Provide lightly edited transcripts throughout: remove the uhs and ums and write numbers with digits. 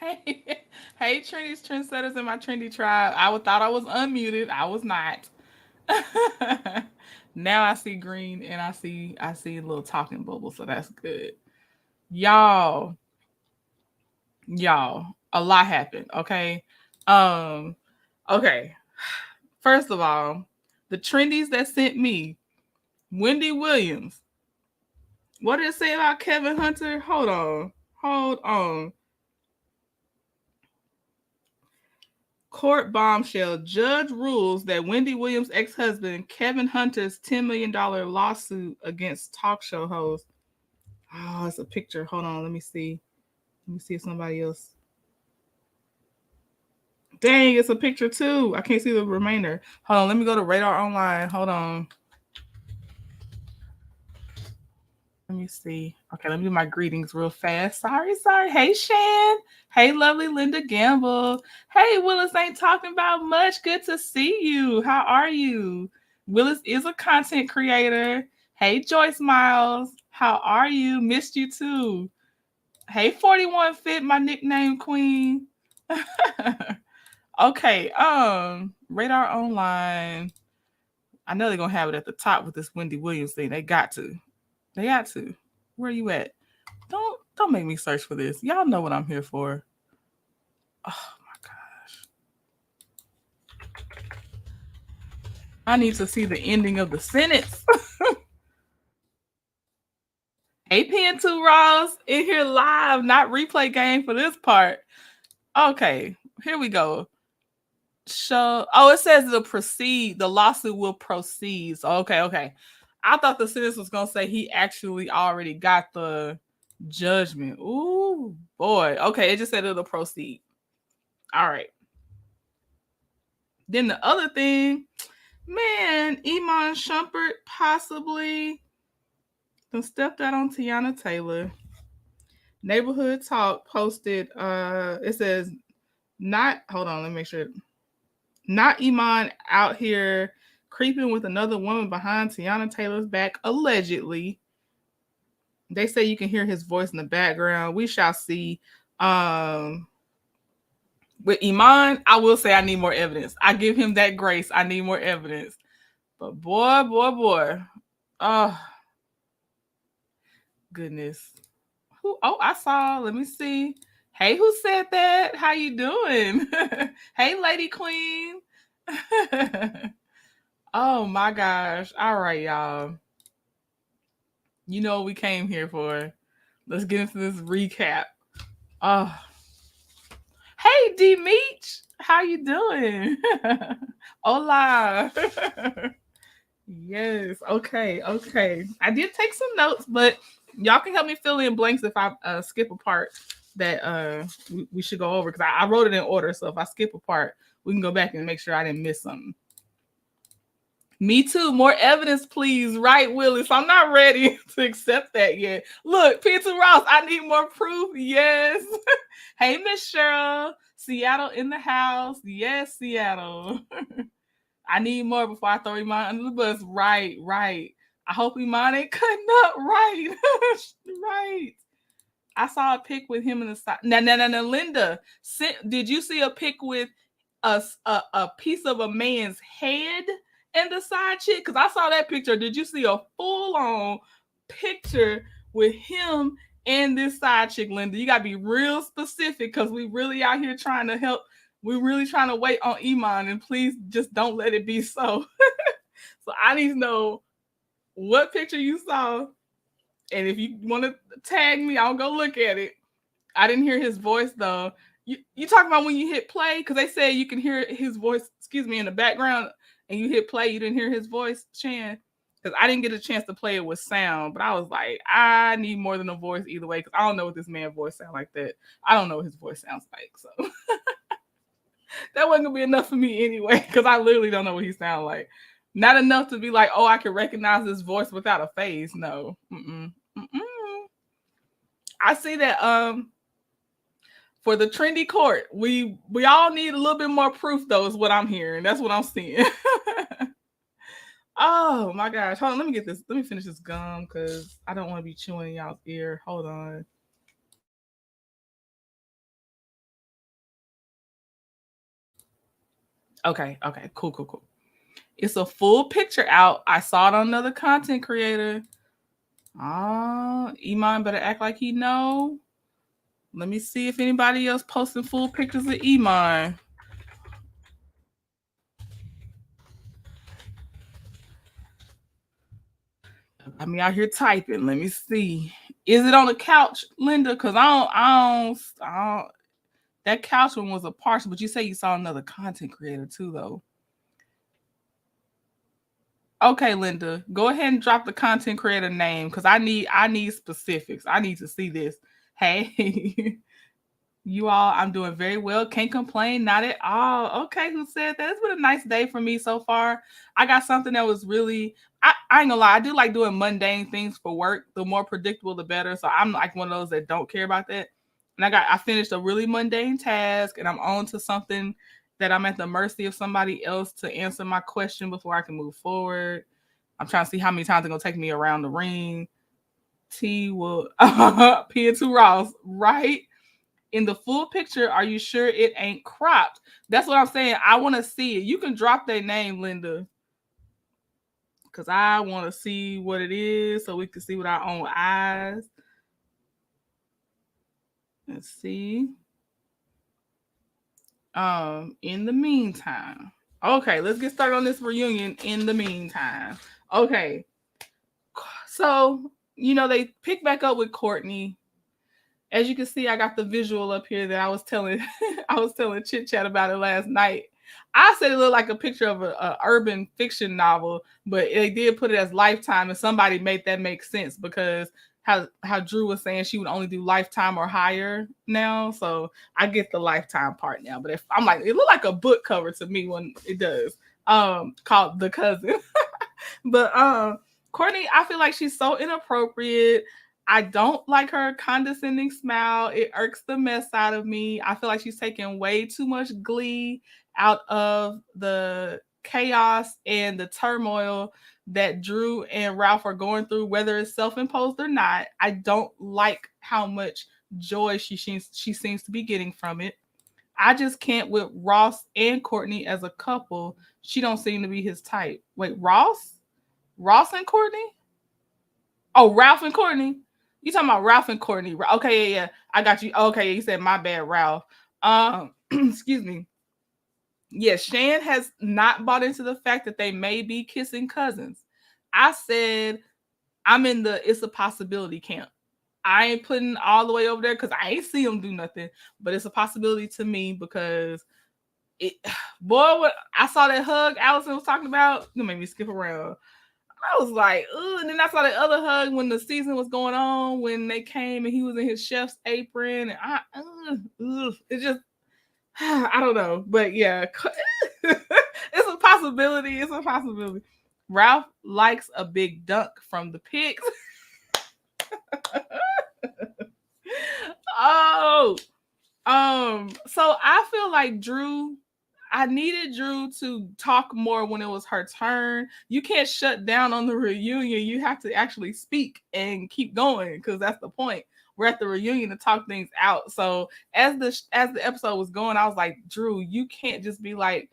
Hey, hey, trendies, trendsetters in my trendy tribe. I thought I was unmuted. I was not. Now I see green and I see a little talking bubble, so that's good. Y'all, y'all, a lot happened. Okay, um, okay. First of all, the trendies that sent me Wendy Williams. What did it say about Kevin Hunter? Hold on. Court bombshell. Judge rules that Wendy Williams' ex-husband Kevin Hunter's $10 million lawsuit against talk show host. Oh, it's a picture. Hold on. Let me see. Let me see if somebody else. Dang, it's a picture too. I can't see the remainder. Hold on. Let me go to Radar Online. Hold on. Let me see. Okay, let me do my greetings real fast. Sorry. Hey, Shan. Hey, lovely Linda Gamble. Hey, Willis ain't talking about much. Good to see you. How are you? Willis is a content creator. Hey, Joyce Miles. How are you? Missed you too. Hey, 41 Fit, my nickname queen. Okay, Radar Online. I know they're gonna have it at the top with this Wendy Williams thing. They got to. They got to. Where are you at? Don't make me search for this. Y'all know what I'm here for. Oh my gosh. I need to see the ending of the sentence. APN2 Ross in here live, not replay game for this part. Okay, here we go. Show. Oh, it says the lawsuit will proceed. So, okay. I thought the sentence was gonna say he actually already got the judgment. Ooh, boy. Okay, it just said it'll proceed. All right. Then the other thing, man, Iman Shumpert possibly stepped out on Tiana Taylor. Neighborhood Talk posted, it says, not, hold on, let me make sure. Not Iman out here creeping with another woman behind Tiana Taylor's back, allegedly. They say you can hear his voice in the background. We shall see. With Iman, I will say I need more evidence. I give him that grace. I need more evidence. But boy. Oh, goodness. Who? Oh, I saw. Let me see. Hey, who said that? How you doing? Hey, Lady Queen. Oh my gosh. All right, y'all. You know what we came here for. Let's get into this recap. Oh. Hey, D Meech. How you doing? Hola. Yes. Okay. I did take some notes, but y'all can help me fill in blanks if I skip a part that we should go over, because I wrote it in order. So if I skip a part, we can go back and make sure I didn't miss something. Me too. More evidence, please. Right, Willis? I'm not ready to accept that yet. Look, Peter Ross, I need more proof. Yes. Hey, Miss Cheryl. Seattle in the house. Yes, Seattle. I need more before I throw Iman under the bus. Right. I hope Iman ain't cutting up. Right. Right. I saw a pic with him in the side. No, Linda. Did you see a pic with a piece of a man's head and the side chick? Because I saw that picture. Did you see a full-on picture with him and this side chick, Linda? You gotta be real specific, because we really out here trying to help. We're really trying to wait on Iman, and please just don't let it be so. So I need to know what picture you saw, and if you want to tag me, I'll go look at it. I didn't hear his voice though. You talking about when you hit play? Because they say you can hear his voice, in the background, and you hit play, you didn't hear his voice, Chan? Because I didn't get a chance to play it with sound, but I was like, I need more than a voice either way, because I don't know what this man's voice sounds like. That I don't know what his voice sounds like, so that wasn't gonna be enough for me anyway, because I literally don't know what he sounds like. Not enough to be like, oh, I can recognize his voice without a face. No. I see that for the trendy court, we all need a little bit more proof, though, is what I'm hearing. That's what I'm seeing. Oh my gosh. Hold on, let me get this. Let me finish this gum, because I don't want to be chewing y'all's ear. Hold on. Okay, cool. It's a full picture out. I saw it on another content creator. Oh, Iman better act like he know. Let me see if anybody else posting full pictures of Iman. I mean, out here typing. Let me see. Is it on the couch, Linda? Because I don't. That couch one was a partial, but you say you saw another content creator too, though. Okay, Linda, go ahead and drop the content creator name, because I need specifics. I need to see this. Hey, you all, I'm doing very well. Can't complain, not at all. Okay, who said that? It's been a nice day for me so far. I got something that was really, I ain't gonna lie, I do like doing mundane things for work. The more predictable, the better. So I'm like one of those that don't care about that. And I finished a really mundane task, and I'm on to something that I'm at the mercy of somebody else to answer my question before I can move forward. I'm trying to see how many times it's gonna take me around the ring. T will P2 Ross, right? In the full picture, are you sure it ain't cropped? That's what I'm saying. I want to see it. You can drop their name, Linda, because I want to see what it is so we can see with our own eyes. Let's see. In the meantime. Okay, let's get started on this reunion in the meantime. Okay. So, they pick back up with Courtney. As you can see, I got the visual up here that I was telling Chit Chat about it last night. I said it looked like a picture of a urban fiction novel, but they did put it as Lifetime, and somebody made that make sense because how Drew was saying she would only do Lifetime or higher now, so I get the Lifetime part now. But if I'm like, it looked like a book cover to me when it does. Called The Cousin. But Courtney, I feel like she's so inappropriate. I don't like her condescending smile. It irks the mess out of me. I feel like she's taking way too much glee out of the chaos and the turmoil that Drew and Ralph are going through, whether it's self-imposed or not. I don't like how much joy she seems to be getting from it. I just can't with Ross and Courtney as a couple. She don't seem to be his type. Wait, Ross? Ross and Courtney? Oh, Ralph and Courtney? You talking about Ralph and Courtney? Okay, yeah. I got you. Okay, you said my bad, Ralph. Excuse me. Yes, Shan has not bought into the fact that they may be kissing cousins. I said I'm in the it's a possibility camp. I ain't putting all the way over there because I ain't see them do nothing, but it's a possibility to me because it, boy, what I saw that hug Allison was talking about, it made me skip around. I was like, ugh. And then I saw that other hug when the season was going on, when they came and he was in his chef's apron. And it just, I don't know. But yeah, it's a possibility. It's a possibility. Ralph likes a big dunk from the pics. Oh, so I feel like I needed Drew to talk more when it was her turn. You can't shut down on the reunion. You have to actually speak and keep going because that's the point. We're at the reunion to talk things out. So as the episode was going, I was like, Drew, you can't just be like,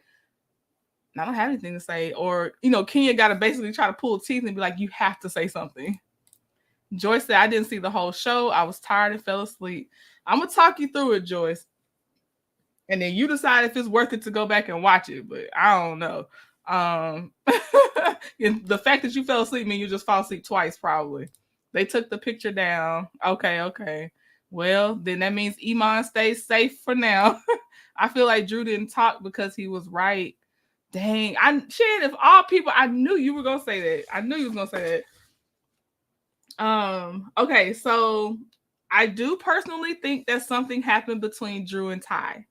I don't have anything to say. Or, Kenya got to basically try to pull teeth and be like, you have to say something. Joyce said, I didn't see the whole show. I was tired and fell asleep. I'm going to talk you through it, Joyce. And then you decide if it's worth it to go back and watch it. But I don't know. The fact that you fell asleep means you just fall asleep twice, probably. They took the picture down. Okay. Well, then that means Iman stays safe for now. I feel like Drew didn't talk because he was right. Dang. Shan, if all people, I knew you were going to say that. I knew you was going to say that. Okay, so I do personally think that something happened between Drew and Ty.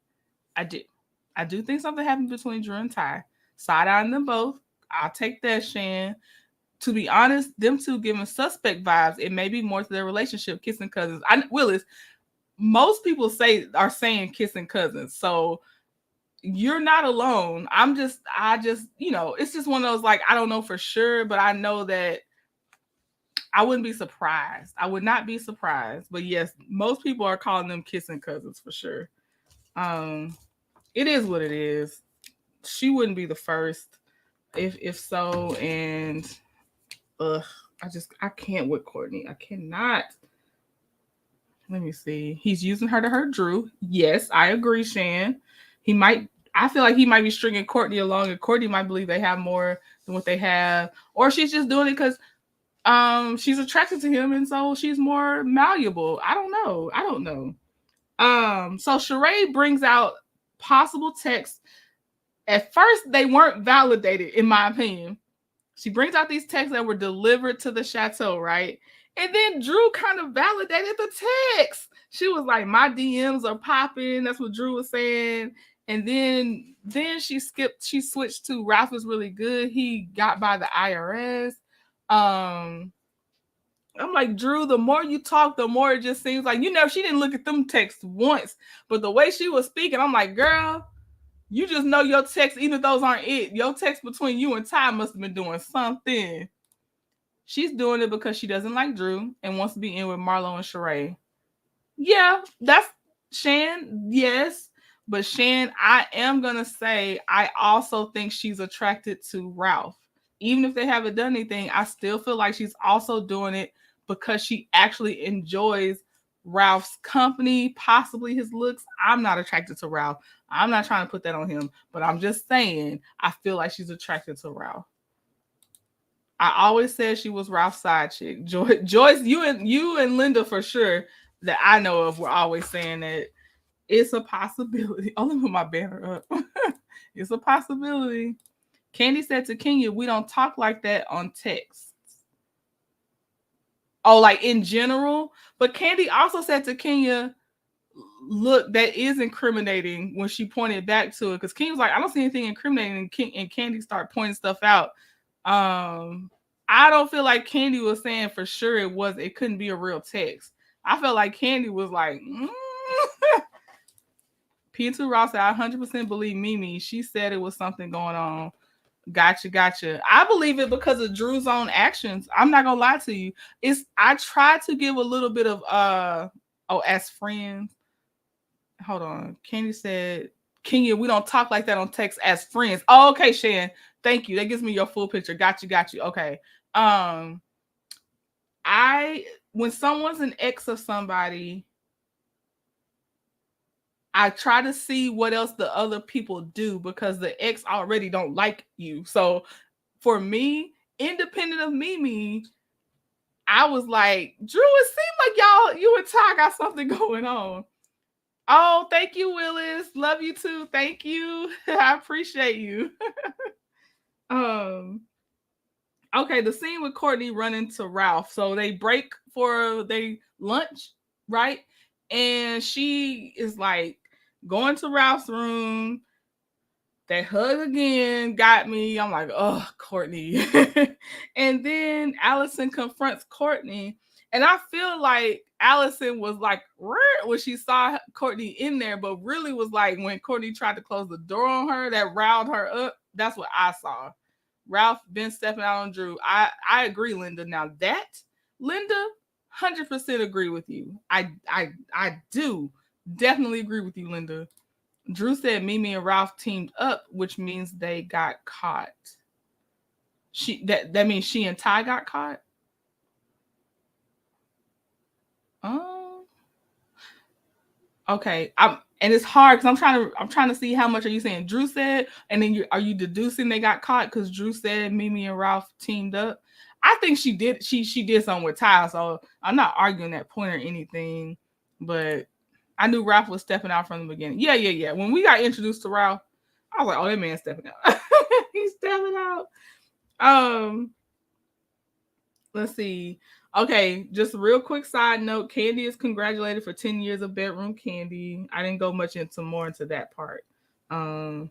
I do think something happened between Drew and Ty. Side-eyeing them both. I'll take that, Shan. To be honest, them two giving suspect vibes. It may be more to their relationship, kissing cousins. Willis, most people are saying kissing cousins. So you're not alone. I just, it's just one of those, like, I don't know for sure, but I know that I wouldn't be surprised. I would not be surprised. But yes, most people are calling them kissing cousins for sure. It is what it is. She wouldn't be the first if so. And I can't with Courtney. I cannot. Let me see. He's using her to hurt Drew. Yes, I agree, Shan. I feel like he might be stringing Courtney along, and Courtney might believe they have more than what they have. Or she's just doing it because she's attracted to him, and so she's more malleable. I don't know. So Sheree brings out possible texts. At first, they weren't validated, in my opinion. She brings out these texts that were delivered to the chateau, right? And then Drew kind of validated the text. She was like, my DMs are popping. That's what Drew was saying. And then she switched to Ralph is really good. He got by the IRS. I'm like, Drew, the more you talk, the more it just seems like, she didn't look at them texts once. But the way she was speaking, I'm like, girl, you just know your text, even if those aren't it. Your text between you and Ty must have been doing something. She's doing it because she doesn't like Drew and wants to be in with Marlo and Sheree. Yeah, that's Shan, yes. But Shan, I am going to say, I also think she's attracted to Ralph. Even if they haven't done anything, I still feel like she's also doing it because she actually enjoys Ralph's company, possibly his looks. I'm not attracted to Ralph. I'm not trying to put that on him, but I'm just saying I feel like she's attracted to Ralph. I always said she was Ralph's side chick. Joyce, you and Linda for sure that I know of were always saying that it's a possibility. Oh, let me put my banner up. It's a possibility. Kandi said to Kenya, we don't talk like that on text. Oh, like in general? But Kandi also said to Kenya, look, that is incriminating when she pointed back to it. Because Kenya was like, I don't see anything incriminating. And Kandi started pointing stuff out. I don't feel like Kandi was saying for sure it couldn't be a real text. I felt like Kandi was like, P2 Ross said, I 100% believe Mimi. She said it was something going on. Gotcha. I believe it because of Drew's own actions. I'm not gonna lie to you. I tried to give a little bit of as friends. Hold on. Kandi said, Kenya, we don't talk like that on text as friends. Oh, okay, Shan. Thank you. That gives me your full picture. Got you. Okay. When someone's an ex of somebody, I try to see what else the other people do because the ex already don't like you. So for me, independent of Mimi, I was like, Drew, it seemed like you and Ty got something going on. Oh, thank you, Willis. Love you too. Thank you. I appreciate you. Okay, the scene with Courtney running to Ralph. So they break for their lunch, right? And she is like going to Ralph's room. That hug again got me. I'm like, oh, Courtney. And then Allison confronts Courtney. And I feel like Allison was like, when she saw Courtney in there, but really was like when Courtney tried to close the door on her, that riled her up. That's what I saw. Ralph been stepping out on Drew. I agree, Linda. Now that, Linda, 100% agree with you. I do definitely agree with you, Linda. Drew said Mimi and Ralph teamed up, which means they got caught. That means she and Ty got caught. Oh, okay. And it's hard because I'm trying to see how much are you saying Drew said, and then are you deducing they got caught because Drew said Mimi and Ralph teamed up? I think she did. She did something with Ty, so I'm not arguing that point or anything. But I knew Ralph was stepping out from the beginning. Yeah. When we got introduced to Ralph, I was like, oh, that man's stepping out. He's stepping out. Let's see. Okay, just a real quick side note. Kandi is congratulated for 10 years of bedroom Kandi. I didn't go much into that part. Sanya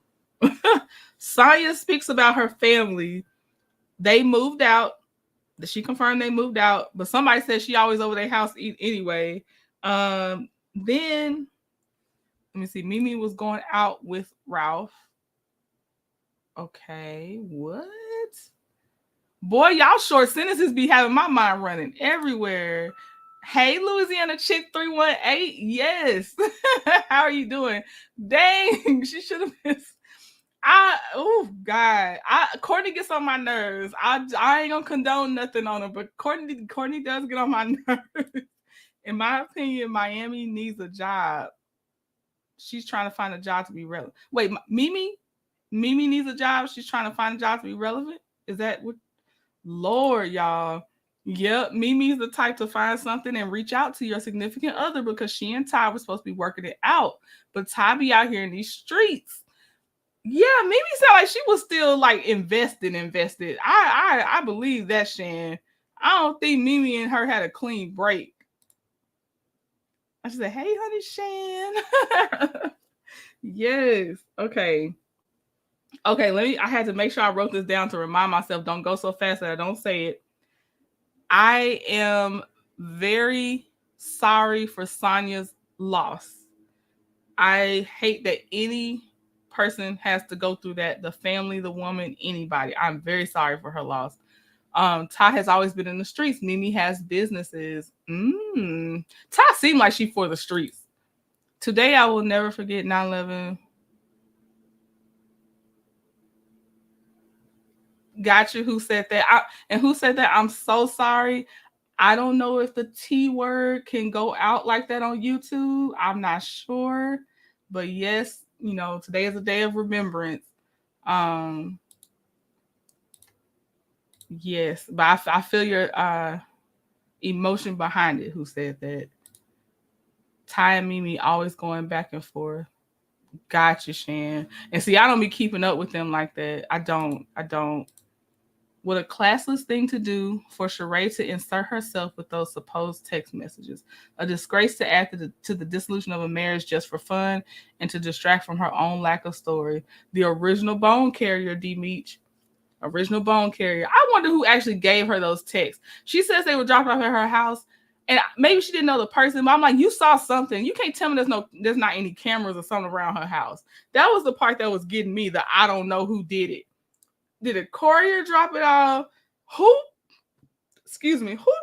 speaks about her family. They moved out. She confirmed they moved out, but somebody said she always over their house anyway. Then let me see. Mimi was going out with Ralph. Okay, what? Boy, y'all short sentences be having my mind running everywhere. Hey, Louisiana Chick 318. Yes. How are you doing? Dang, she should have been. God. Courtney gets on my nerves. I ain't gonna condone nothing on her, but Courtney does get on my nerves. In my opinion, Miami needs a job. She's trying to find a job to be relevant. Wait, Mimi needs a job. She's trying to find a job to be relevant. Is that what? Lord, y'all. Yep, Mimi's the type to find something and reach out to your significant other because she and Ty were supposed to be working it out. But Ty be out here in these streets. Yeah, Mimi sounded like she was still like invested. I believe that, Shan. I don't think Mimi and her had a clean break. I said, hey, honey, Shan. Yes. Okay, I had to make sure I wrote this down to remind myself, don't go so fast that I don't say it. I am very sorry for Sanya's loss. I hate that any person has to go through that. The family, the woman, anybody. I'm very sorry for her loss. Ty has always been in the streets. Mimi has businesses. Ty seemed like she for the streets. Today, I will never forget 9/11. Got you. Who said that? Who said that? I'm so sorry. I don't know if the T word can go out like that on YouTube. I'm not sure. But yes, today is a day of remembrance. Yes, but I feel your emotion behind it. Who said that? Ty and Mimi always going back and forth. Gotcha, Shan. And see, I don't be keeping up with them like that. I don't. What a classless thing to do for Sheree to insert herself with those supposed text messages. A disgrace to add to the dissolution of a marriage just for fun and to distract from her own lack of story. The original bone carrier, D. Meach. Original bone carrier. I wonder who actually gave her those texts. She says they were dropped off at her house. And maybe she didn't know the person, but I'm like, you saw something. You can't tell me there's not any cameras or something around her house. That was the part that was getting me. That I don't know who did it. Did a courier drop it off? Who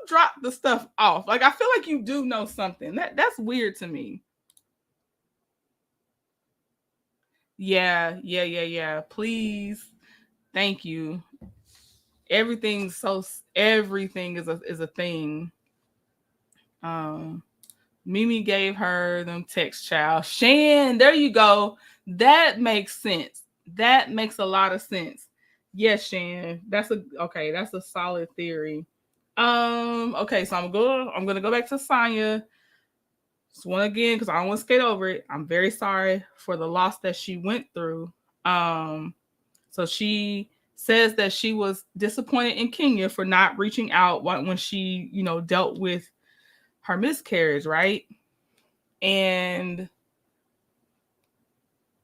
dropped the stuff off? Like, I feel like you do know something. That's weird to me. Yeah. Please. Thank you. Everything is a thing. Mimi gave her them text, child. Shan, there you go. That makes sense. That makes a lot of sense. Yes, Shan. That's a solid theory. Okay, so I'm gonna go back to Sanya. Just one again, because I don't want to skate over it. I'm very sorry for the loss that she went through. So she says that she was disappointed in Kenya for not reaching out when she, dealt with her miscarriage, right? And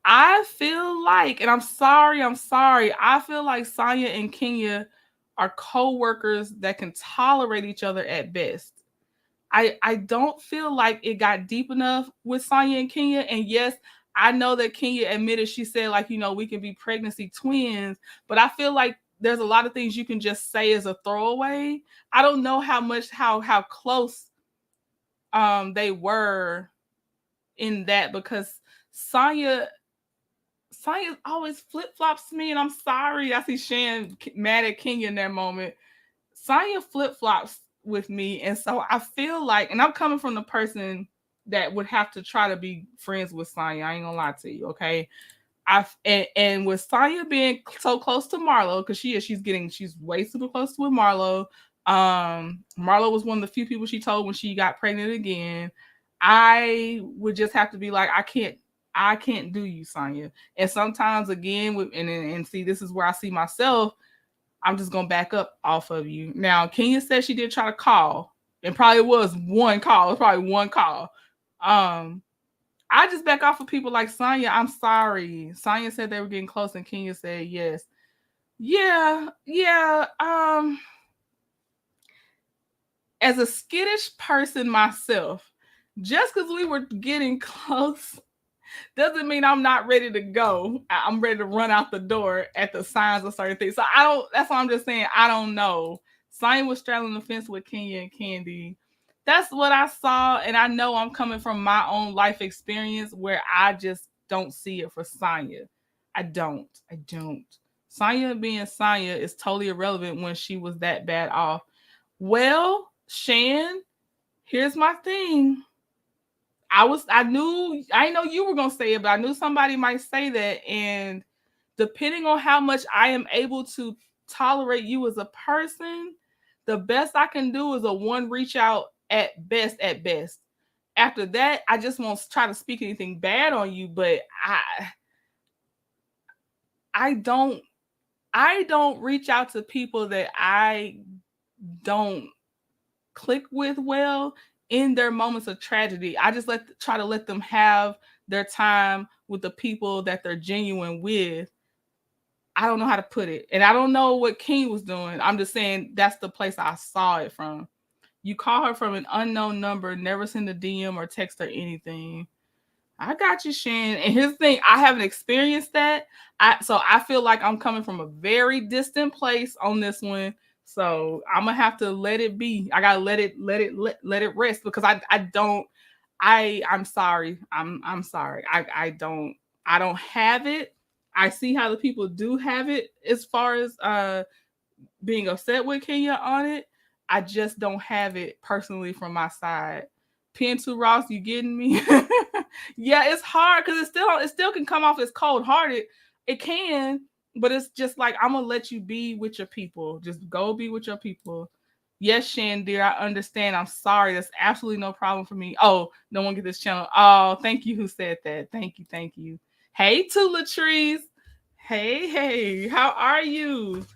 I feel like, and I'm sorry, I feel like Sanya and Kenya are co-workers that can tolerate each other at best. I don't feel like it got deep enough with Sanya and Kenya. And yes, I know that Kenya admitted, she said, like, we can be pregnancy twins, but I feel like there's a lot of things you can just say as a throwaway. I don't know how close they were in that, because Sanya always flip-flops me, and I'm sorry. I see Shan mad at Kenya in that moment. Sanya flip-flops with me, and so I feel like, and I'm coming from the person that would have to try to be friends with Sanya. I ain't gonna lie to you, okay? And with Sanya being so close to Marlo, because she's way super close with Marlo. Marlo was one of the few people she told when she got pregnant again. I would just have to be like, I can't do you, Sanya. And sometimes again, and see, this is where I see myself. I'm just gonna back up off of you. Now, Kenya said she did try to call, and probably was one call. It was probably one call. I just back off of people like Sanya. I'm sorry. Sanya said they were getting close, and Kenya said yes. Yeah. As a skittish person myself, just because we were getting close doesn't mean I'm not ready to go. I'm ready to run out the door at the signs of certain things. So that's what I'm just saying. I don't know. Sanya was straddling the fence with Kenya and Kandi. That's what I saw. And I know I'm coming from my own life experience where I just don't see it for Sanya. I don't. Sanya being Sanya is totally irrelevant when she was that bad off. Well, Shan, here's my thing. I know you were gonna say it, but I knew somebody might say that. And depending on how much I am able to tolerate you as a person, the best I can do is a one reach out at best. After that, I just won't try to speak anything bad on you, but I don't reach out to people that I don't click with well in their moments of tragedy. I just try to let them have their time with the people that they're genuine with. I don't know how to put it. And I don't know what King was doing. I'm just saying that's the place I saw it from. You call her from an unknown number, never send a DM or text her anything. I got you, Shan. And here's the thing, I haven't experienced that. So I feel like I'm coming from a very distant place on this one. So I'm gonna have to let it be. I gotta let it rest, because I'm sorry. I'm sorry. I don't have it. I see how the people do have it as far as being upset with Kenya on it. I just don't have it personally from my side. Pen2 Ross, you getting me? Yeah, it's hard because it still can come off as cold-hearted. It can, but it's just like, I'm gonna let you be with your people. Just go be with your people. Yes, Shan, dear, I understand. I'm sorry. That's absolutely no problem for me. Oh, no one get this channel. Oh, thank you who said that. Thank you. Hey, Tula Trees. Hey, how are you?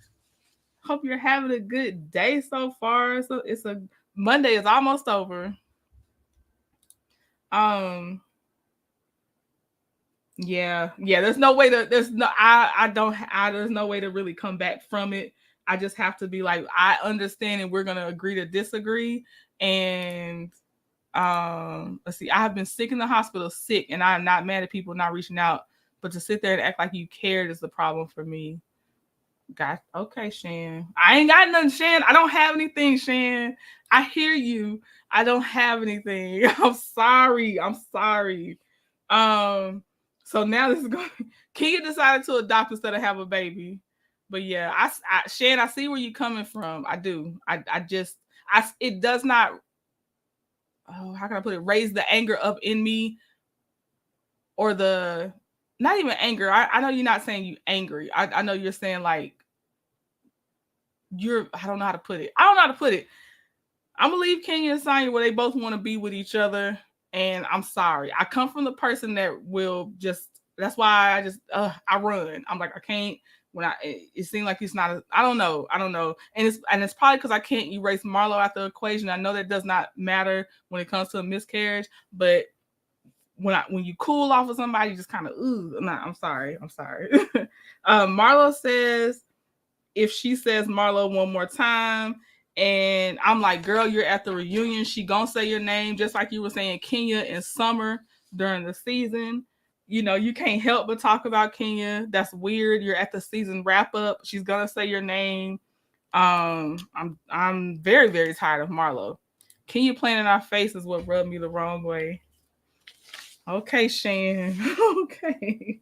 Hope you're having a good day so far. So it's a Monday is almost over. Um, yeah. There's no way to. There's no. I don't. There's no way to really come back from it. I just have to be like, I understand, and we're gonna agree to disagree. And let's see. I have been sick in the hospital, sick, and I'm not mad at people not reaching out, but to sit there and act like you cared is the problem for me. Got okay, Shan. I ain't got nothing, Shan. I don't have anything, Shan. I hear you. I don't have anything. I'm sorry. I'm sorry. Um, so now this is going. Kia decided to adopt instead of have a baby. But yeah, Shan, I see where you're coming from. I do. I just, it does not. Oh, how can I put it? Raise the anger up in me, or the, not even anger. I know you're not saying you angry. I know you're saying like I don't know how to put it. I don't know how to put it. I'm gonna leave Kenya and Sanya where they both want to be with each other. And I'm sorry. I come from the person that will just, that's why I just I run. I'm like, I can't, when it seems like it's not I don't know. And it's probably because I can't erase Marlo out the equation. I know that does not matter when it comes to a miscarriage, but when you cool off of somebody, you just kind of I'm sorry. Marlo says, if she says Marlo one more time, and I'm like, girl, you're at the reunion, she gonna say your name, just like you were saying Kenya in summer during the season. You know, you can't help but talk about Kenya. That's weird. You're at the season wrap up. She's gonna say your name. I'm very, very tired of Marlo. Kenya playing in our face is what rubbed me the wrong way. Okay, Shan. Okay.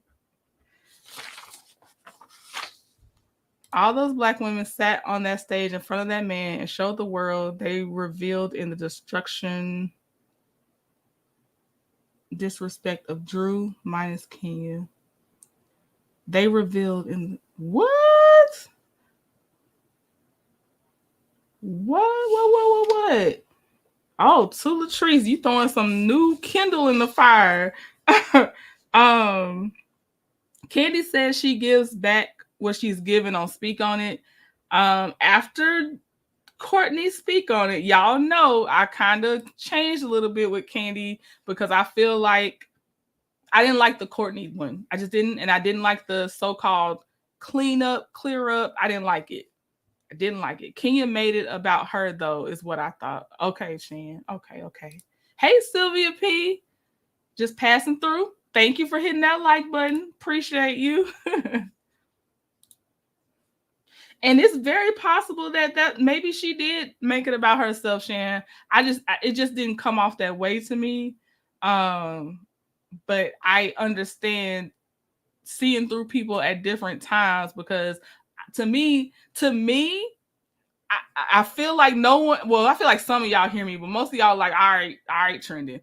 All those black women sat on that stage in front of that man and showed the world they revealed in the destruction, disrespect of Drew minus Kenya. They revealed in what? What? Oh, Tula Trees, you throwing some new kindle in the fire. Candy says she gives back what she's given on Speak on It. After Courtney Speak on It, y'all know I kind of changed a little bit with Candy because I feel like I didn't like the Courtney one. I just didn't, and I didn't like the so-called clean up, clear up. I didn't like it. Kenya made it about her though, is what I thought. Okay, Shan. Okay. Hey, Sylvia P. Just passing through. Thank you for hitting that like button. Appreciate you. And it's very possible that maybe she did make it about herself, Shan. It just didn't come off that way to me. But I understand seeing through people at different times, because to me, I feel like no one, well, I feel like some of y'all hear me, but most of y'all like, all right, trending.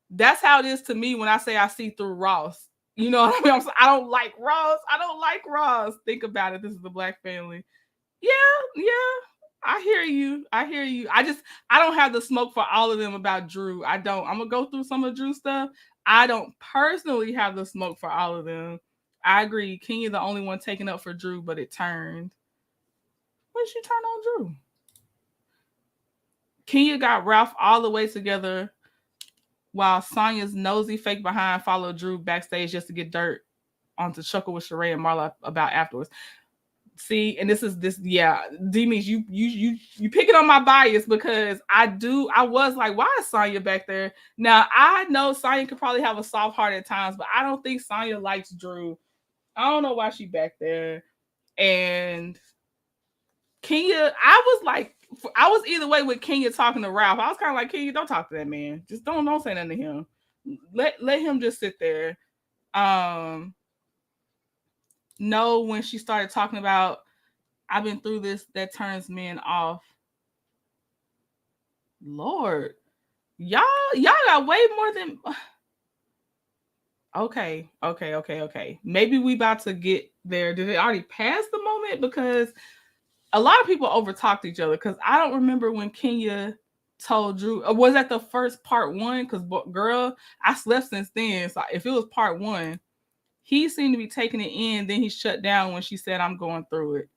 That's how it is to me when I say I see through Ross. You know what I mean? I don't like Ross. Think about it. This is the black family. Yeah. I hear you. I don't have the smoke for all of them about Drew. I don't. I'm gonna go through some of Drew's stuff. I don't personally have the smoke for all of them. I agree. Kenya the only one taking up for Drew, but it turned. When did she turn on Drew? Kenya got Ralph all the way together, while Sanya's nosy fake behind followed Drew backstage just to get dirt on to chuckle with Sheree and Marla about afterwards. See, and D-Means, you picking on my bias, because I was like, why is Sanya back there? Now I know Sanya could probably have a soft heart at times, but I don't think Sanya likes Drew. I don't know why she back there. And Kenya, I was either way with Kenya talking to Ralph. I was kind of like, Kenya, don't talk to that man. Just don't say nothing to him. Let him just sit there. No, when she started talking about, I've been through this, that turns men off. Lord, y'all got way more than. Okay. Maybe we about to get there. Did it already pass the moment? Because a lot of people overtalked each other, because I don't remember when Kenya told Drew. Was that the first part one? Because girl, I slept since then. So if it was part one, He seemed to be taking it in. Then he shut down when she said, "I'm going through it."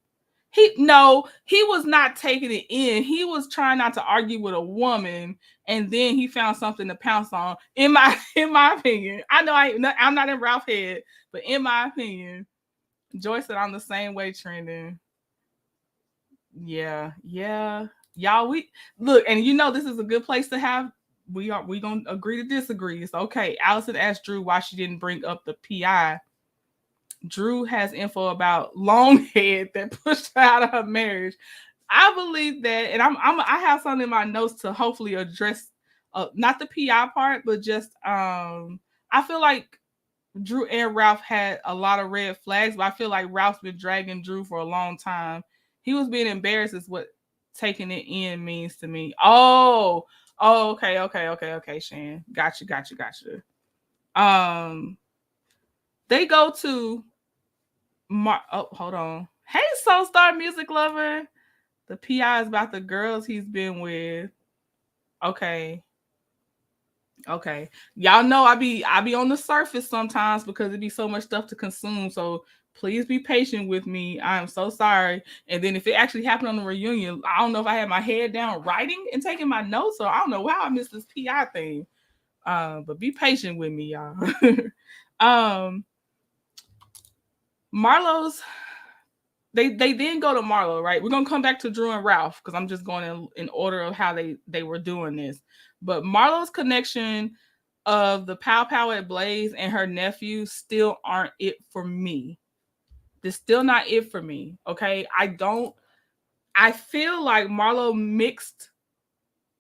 He was not taking it in. He was trying not to argue with a woman, and then he found something to pounce on. In my opinion, I know I'm not in Ralph's head, but in my opinion, Joy said I'm the same way trending. Yeah. Y'all, we look, and this is a good place to have. We gonna agree to disagree. It's okay. Allison asked Drew why she didn't bring up the PI. Drew has info about Longhead that pushed her out of her marriage. I believe that, and I have something in my notes to hopefully address, not the PI part, but just I feel like Drew and Ralph had a lot of red flags, but I feel like Ralph's been dragging Drew for a long time. He was being embarrassed, is what taking it in means to me. Oh, okay, Shan. Gotcha. They go to hold on. Hey, Soul Star Music Lover. The PI is about the girls he's been with. Okay. Y'all know I be on the surface sometimes because it be so much stuff to consume. So please be patient with me. I am so sorry. And then if it actually happened on the reunion, I don't know if I had my head down writing and taking my notes, or I don't know how I missed this PI thing. But be patient with me, y'all. Marlo's they then go to Marlo, right? We're gonna come back to Drew and Ralph because I'm just going in order of how they were doing this. But Marlo's connection of the Pow Pow at Blaze and her nephew still aren't it for me. They're still not it for me. Okay. I feel like Marlo mixed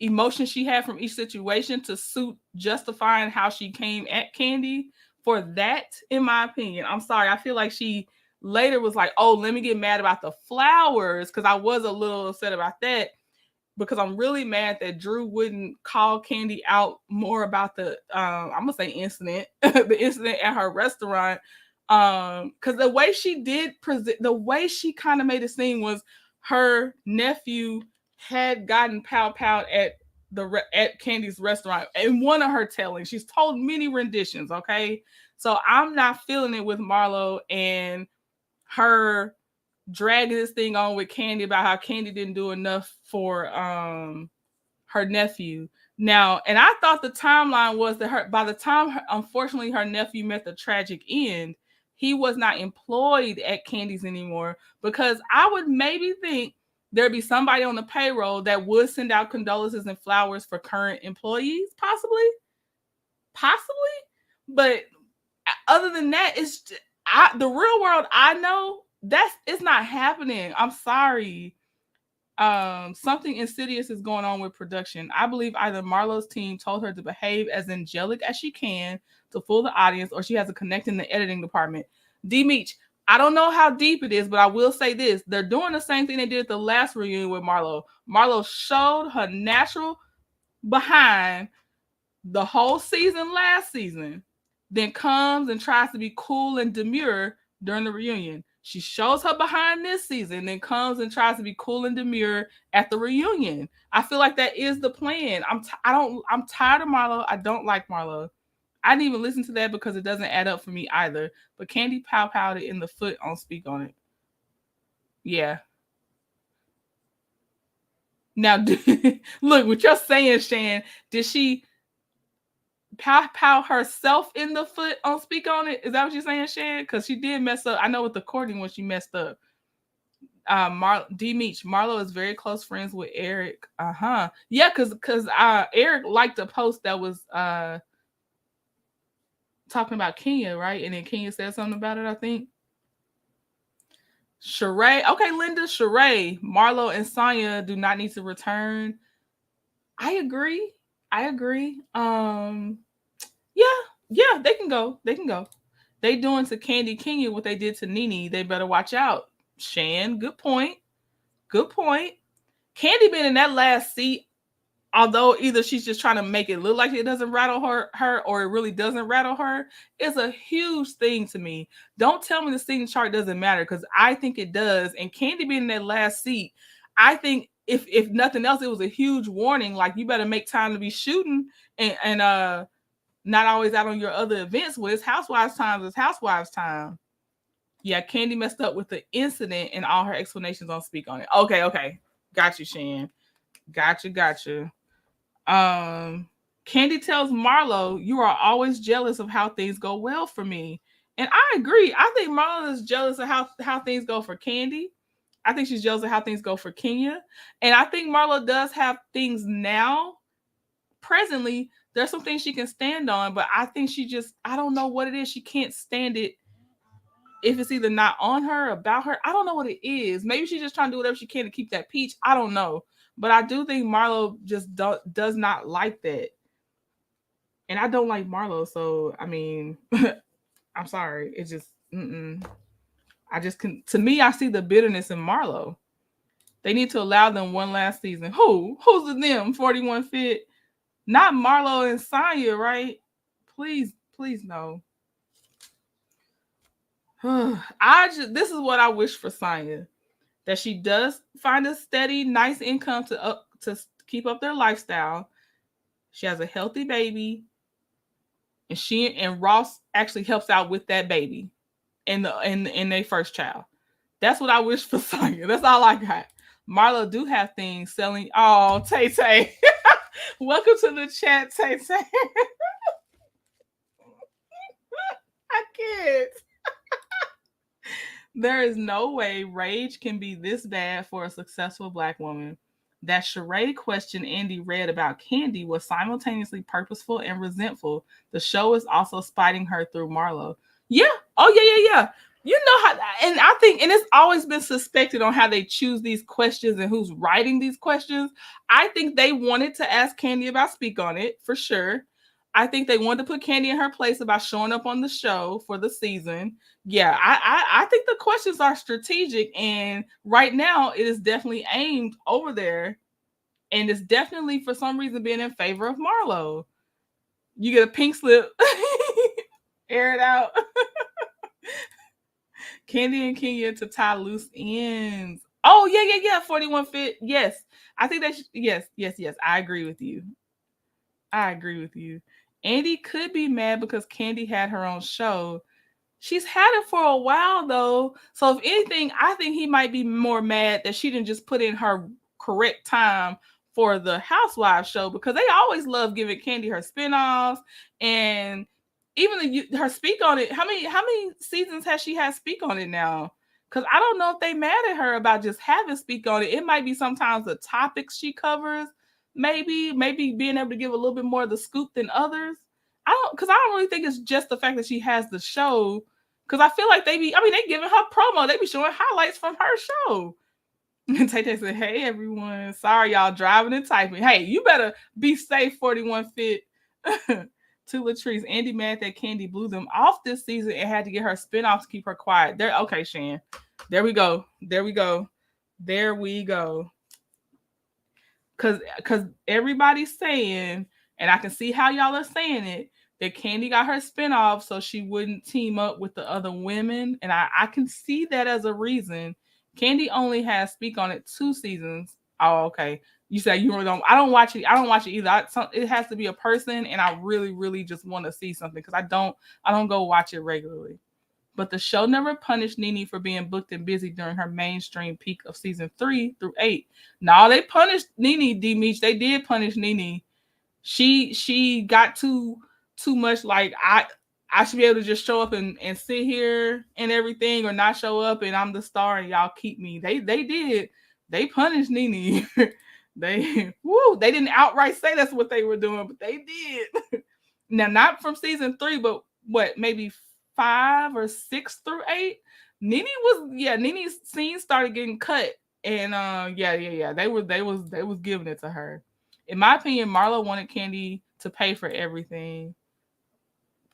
emotions she had from each situation to suit justifying how she came at Kandi. For that, in my opinion, I'm sorry. I feel like she later was like, oh, let me get mad about the flowers, because I was a little upset about that, because I'm really mad that Drew wouldn't call Kandi out more about the I'm gonna say incident, the incident at her restaurant. Because the way she did present, the way she kind of made it seem was her nephew had gotten pow at Kandi's restaurant in one of her tellings. She's told many renditions, okay? So I'm not feeling it with Marlo and her dragging this thing on with Kandi about how Kandi didn't do enough for her nephew. Now, and I thought the timeline was that by the time, unfortunately, her nephew met the tragic end, he was not employed at Kandi's anymore, because I would maybe think there'd be somebody on the payroll that would send out condolences and flowers for current employees, possibly. But other than that, it's the real world I know, it's not happening. I'm sorry. Something insidious is going on with production. I believe either Marlo's team told her to behave as angelic as she can to fool the audience, or she has a connect in the editing department. D. Meach, I don't know how deep it is, but I will say this. They're doing the same thing they did at the last reunion with Marlo. Marlo showed her natural behind the whole season last season, then comes and tries to be cool and demure during the reunion. She shows her behind this season, then comes and tries to be cool and demure at the reunion. I feel like that is the plan. I'm tired of Marlo. I don't like Marlo. I didn't even listen to that because it doesn't add up for me either. But Kandi pow-powed it in the foot on Speak on It. Yeah. Now, look, what you're saying, Shan, did she pow herself in the foot on Speak on It? Is that what you're saying, Shan? Because she did mess up. I know with the courting when she messed up. D. Meach, Marlo is very close friends with Eric. Yeah, because Eric liked a post that was talking about Kenya, right? And then Kenya said something about it, I think. Sheree. Okay, Linda, Sheree. Marlo and Sanya do not need to return. I agree. Yeah, they can go. They doing to Kandi Kenya what they did to Nene. They better watch out. Shan, good point. Kandi been in that last seat, although either she's just trying to make it look like it doesn't rattle her or it really doesn't rattle her, is a huge thing to me. Don't tell me the seating chart doesn't matter, because I think it does. And Kandi being in that last seat, I think if nothing else, it was a huge warning. Like, you better make time to be shooting and not always out on your other events. Well, it's housewives time. It's housewives time. Yeah, Kandi messed up with the incident and all her explanations don't speak on it. Okay. Got you, Shan. Gotcha. Kandi tells Marlo, "You are always jealous of how things go well for me." And I agree. I think Marlo is jealous of how things go for Kandi. I think she's jealous of how things go for Kenya. And I think Marlo does have things now, presently. There's some things she can stand on, but I think I don't know what it is. She can't stand it if it's either not on her, about her. I don't know what it is. Maybe she's just trying to do whatever she can to keep that peach. I don't know. But I do think Marlo just does not like that. And I don't like Marlo. So, I mean, I'm sorry. It's just, I just can, to me, I see the bitterness in Marlo. They need to allow them one last season. Who's the them? 41 Fit? Not Marlo and Sanya, right? Please no. This is what I wish for Sanya. That she does find a steady, nice income to keep up their lifestyle. She has a healthy baby. And she and Ross actually helps out with that baby in their first child. That's what I wish for Sanya. That's all I got. Marlo do have things selling. Oh, Tay Tay. Welcome to the chat, Tay Tay. I can't. There is no way rage can be this bad for a successful Black woman. That sheree question Andy read about Kandi was simultaneously purposeful and resentful. The show is also spiting her through Marlo. Yeah. Oh, yeah. You know how, and I think, and it's always been suspected on how they choose these questions and who's writing these questions. I think they wanted to ask Kandi about Speak on It, for sure. I think they wanted to put Kandi in her place about showing up on the show for the season. Yeah, I think the questions are strategic, and right now it is definitely aimed over there, and it's definitely for some reason being in favor of Marlo. You get a pink slip, air it out. Kandi and Kenya to tie loose ends. Oh yeah. 41 Fit. Yes, I think that. Yes. I agree with you. Andy could be mad because Kandi had her own show. She's had it for a while though. So if anything, I think he might be more mad that she didn't just put in her correct time for the Housewives show, because they always love giving Kandi her spinoffs, and even her Speak on It. How many seasons has she had Speak on It now? Because I don't know if they mad at her about just having Speak on It. It might be sometimes the topics she covers, maybe being able to give a little bit more of the scoop than others. I don't really think it's just the fact that she has the show. Because I feel like they giving her promo. They be showing highlights from her show. And Tay said, "Hey everyone, sorry y'all driving and typing. Hey, you better be safe, 41 Fit." To Latrice, Andy mad that Kandi blew them off this season and had to get her spinoff to keep her quiet. There, okay, Shan. There we go. Cause everybody's saying, and I can see how y'all are saying it, that Kandi got her spinoff so she wouldn't team up with the other women. And I can see that as a reason. Kandi only has Speak on It 2 seasons. Oh, okay. You said you really don't. I don't watch it. I don't watch it either. It has to be a person, and I really, really just want to see something, because I don't go watch it regularly. But the show never punished Nene for being booked and busy during her mainstream peak of season 3 through 8. No, they punished Nene, D-Meech. They did punish Nene. She got too much, like, I should be able to just show up and sit here and everything, or not show up and I'm the star and y'all keep me. They did. They punished Nene. They didn't outright say that's what they were doing, but they did. Now, not from season 3, but what, maybe 5 or 6 through 8. Nene's scenes started getting cut, and they was giving it to her. In my opinion, Marlo wanted Kandi to pay for everything.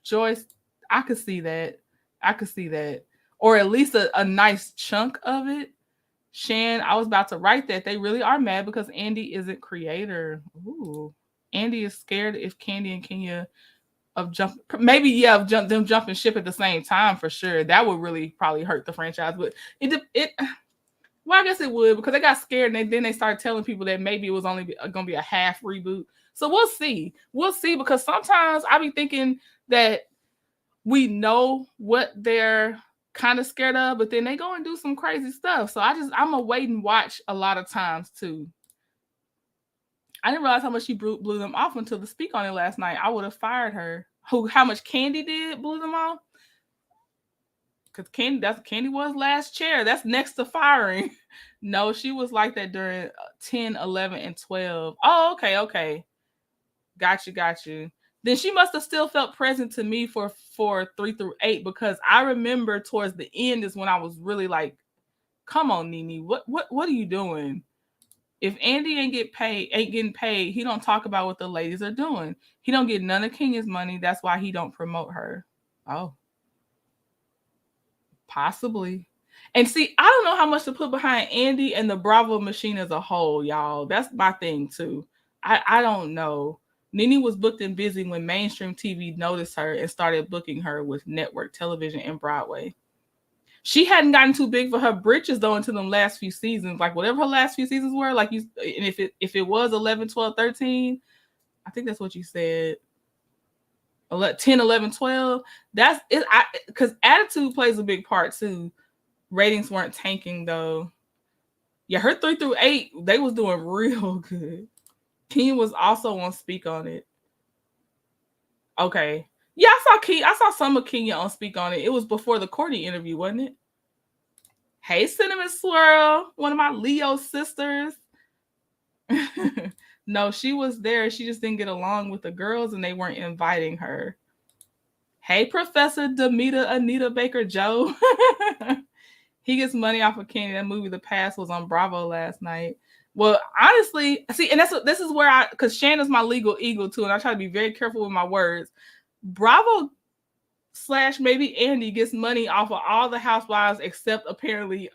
Joyce, I could see that. Or at least a nice chunk of it. Shan, I was about to write that. They really are mad because Andy isn't creator. Ooh. Andy is scared if Kandi and Kenya them jumping ship at the same time, for sure. That would really probably hurt the franchise. But Well, I guess it would because they got scared and then they started telling people that maybe it was only going to be a half reboot. So we'll see. We'll see because sometimes I be thinking that we know what they're kind of scared of, but then they go and do some crazy stuff. So I'm a wait and watch a lot of times too. I didn't realize how much she blew them off until the speak on it last night. I would have fired her. How much Kandi did blew them off? Because Kandi was last chair. That's next to firing. No, she was like that during 10, 11, and 12. Oh, okay. Got you. Then she must have still felt present to me for 3 through 8 because I remember towards the end is when I was really like, come on, Nene, what are you doing? If Andy ain't getting paid, he don't talk about what the ladies are doing. He don't get none of Kenya's money. That's why he don't promote her. Oh. Possibly. And see, I don't know how much to put behind Andy and the Bravo machine as a whole, y'all. That's my thing too. I don't know. Nene was booked and busy when mainstream TV noticed her and started booking her with network television and Broadway. She hadn't gotten too big for her britches though until them last few seasons. Like whatever her last few seasons were, like you, and if it was 11, 12, 13, I think that's what you said. 10, 11, 12. That's it. Because attitude plays a big part too. Ratings weren't tanking though. Yeah, her 3 through 8, they was doing real good. Kenya was also on Speak on It. Okay. Yeah, I saw some of Kenya on Speak on It. It was before the Courtney interview, wasn't it? Hey, Cinnamon Swirl, one of my Leo sisters. No, she was there. She just didn't get along with the girls and they weren't inviting her. Hey, Professor Demita Anita Baker Joe. He gets money off of Kenny. That movie, The Past, was on Bravo last night. Well, honestly, see, and this is where because Shannon's my legal eagle too, and I try to be very careful with my words. Bravo / maybe Andy gets money off of all the housewives except apparently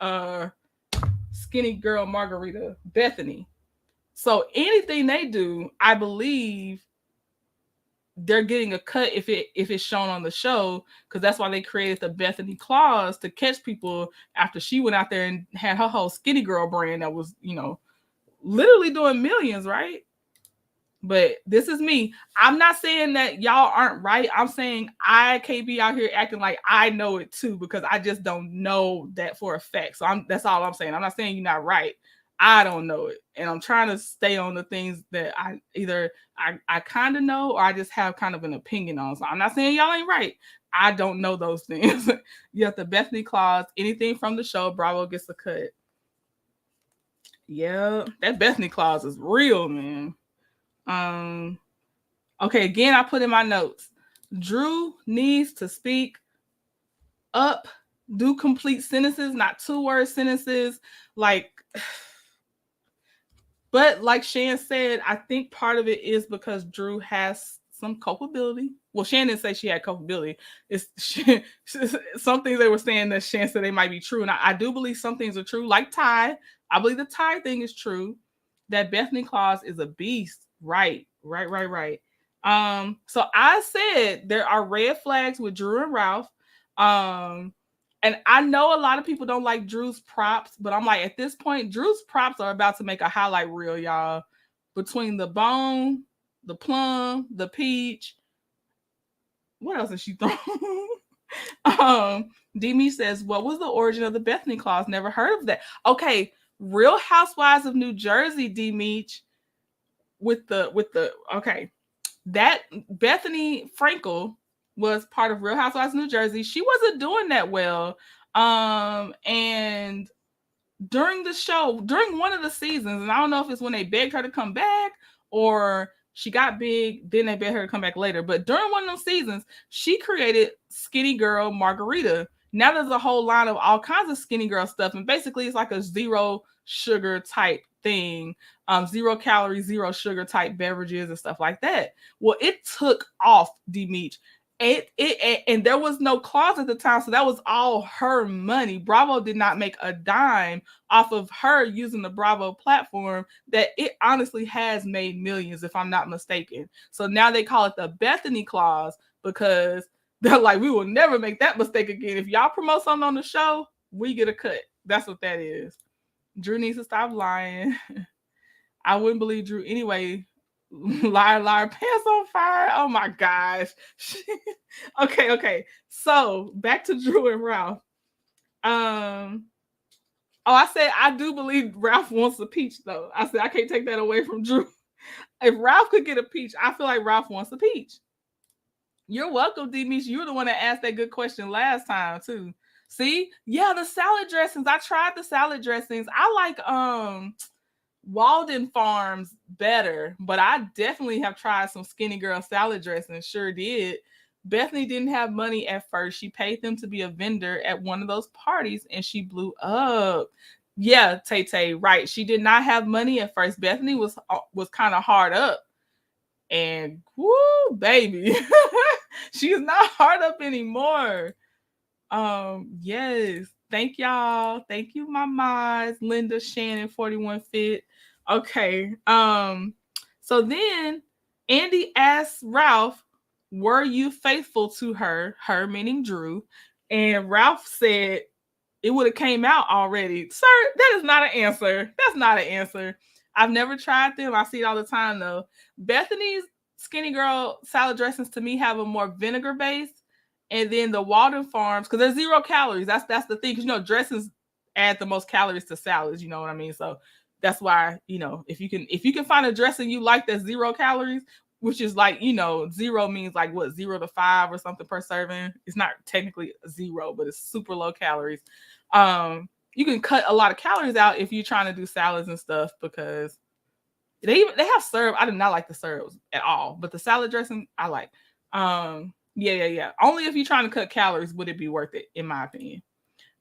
skinny girl Margarita Bethany. So anything they do, I believe they're getting a cut if it's shown on the show, because that's why they created the Bethany clause to catch people after she went out there and had her whole skinny girl brand that was, literally doing millions, right? But this is me. I'm not saying that y'all aren't right. I'm saying I can't be out here acting like I know it too, because I just don't know that for a fact. So that's all I'm saying. I'm not saying you're not right. I don't know it. And I'm trying to stay on the things that I kind of know or I just have kind of an opinion on. So I'm not saying y'all ain't right. I don't know those things. You have the Bethany clause. Anything from the show, Bravo gets a cut. Yeah, that Bethany clause is real, man. Okay, again, I put in my notes. Drew needs to speak up, do complete sentences, not 2-word sentences. But like Shan said, I think part of it is because Drew has some culpability. Well, Shan didn't say she had culpability. It's some things they were saying that Shan said they might be true. And I do believe some things are true, like Ty. I believe the Ty thing is true. That Bethany clause is a beast. Right. So I said there are red flags with Drew and Ralph. And I know a lot of people don't like Drew's props, but I'm like, at this point, Drew's props are about to make a highlight reel, y'all. Between the bone, the plum, the peach. What else is she throwing? Demi says, what was the origin of the Bethany clause? Never heard of that. Okay, Real Housewives of New Jersey, D-Meech, with the okay. That Bethany Frankel was part of Real Housewives of New Jersey. She wasn't doing that well. And during the show, during one of the seasons, and I don't know if it's when they begged her to come back or she got big, then they begged her to come back later. But during one of those seasons, she created Skinny Girl Margarita. Now there's a whole line of all kinds of skinny girl stuff. And basically it's like a zero sugar type thing. 0 calories, 0 sugar type beverages and stuff like that. Well, it took off, D-Meech. And there was no clause at the time, so that was all her money. Bravo did not make a dime off of her using the Bravo platform that it honestly has made millions, if I'm not mistaken. So now they call it the Bethany clause because they're like, we will never make that mistake again. If y'all promote something on the show, we get a cut. That's what that is. Drew needs to stop lying. I wouldn't believe Drew anyway. Liar, liar, pants on fire. Oh my gosh. Okay. So back to Drew and Ralph. Oh, I said I do believe Ralph wants a peach though. I said I can't take that away from Drew. If Ralph could get a peach, I feel like Ralph wants a peach. You're welcome, D-Mish. You were the one that asked that good question last time too. See? Yeah, the salad dressings. I tried the salad dressings. I like Walden Farms better, but I definitely have tried some Skinny Girl salad dressing. Sure did. Bethany didn't have money at first. She paid them to be a vendor at one of those parties and she blew up. Yeah, Tay Tay, right. She did not have money at first. Bethany was kind of hard up. And whoo, baby. She's not hard up anymore. Yes. Thank y'all. Thank you, my mods. Linda, Shannon, 41 Fit. Okay. So then Andy asked Ralph, were you faithful to her? Her meaning Drew. And Ralph said it would have came out already. Sir, that is not an answer. That's not an answer. I've never tried them. I see it all the time though. Bethany's Skinny Girl salad dressings to me have a more vinegar base. And then the Walden Farms, because there's 0 calories. That's the thing. Because dressings add the most calories to salads. You know what I mean? So that's why, if you can find a dressing you like that's 0 calories, which is like, 0 means like what, 0 to 5 or something per serving. It's not technically 0, but it's super low calories. You can cut a lot of calories out if you're trying to do salads and stuff, because they have syrup. I do not like the syrups at all, but the salad dressing I like. Yeah. Only if you're trying to cut calories would it be worth it, in my opinion.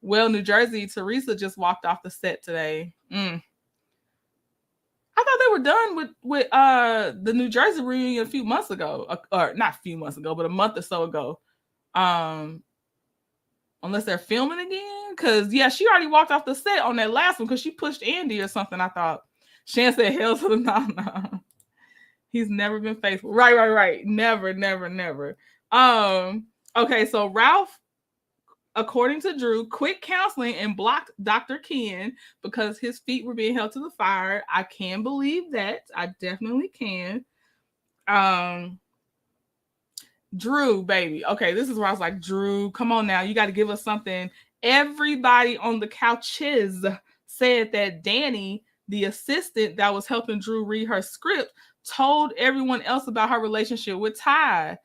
Well, New Jersey, Teresa just walked off the set today. I thought they were done with the New Jersey reunion a few months ago, or not a few months ago, but a month or so ago. Unless they're filming again, because yeah, she already walked off the set on that last one because she pushed Andy or something. I thought Shan said, "Hell to the no." He's never been faithful. Right. Never. Okay, so Ralph, according to Drew, quit counseling and blocked Dr. Ken because his feet were being held to the fire. I can believe that. I definitely can. Drew, baby. Okay, this is where I was like, Drew, come on now. You got to give us something. Everybody on the couches said that Danny, the assistant that was helping Drew read her script, told everyone else about her relationship with Ty.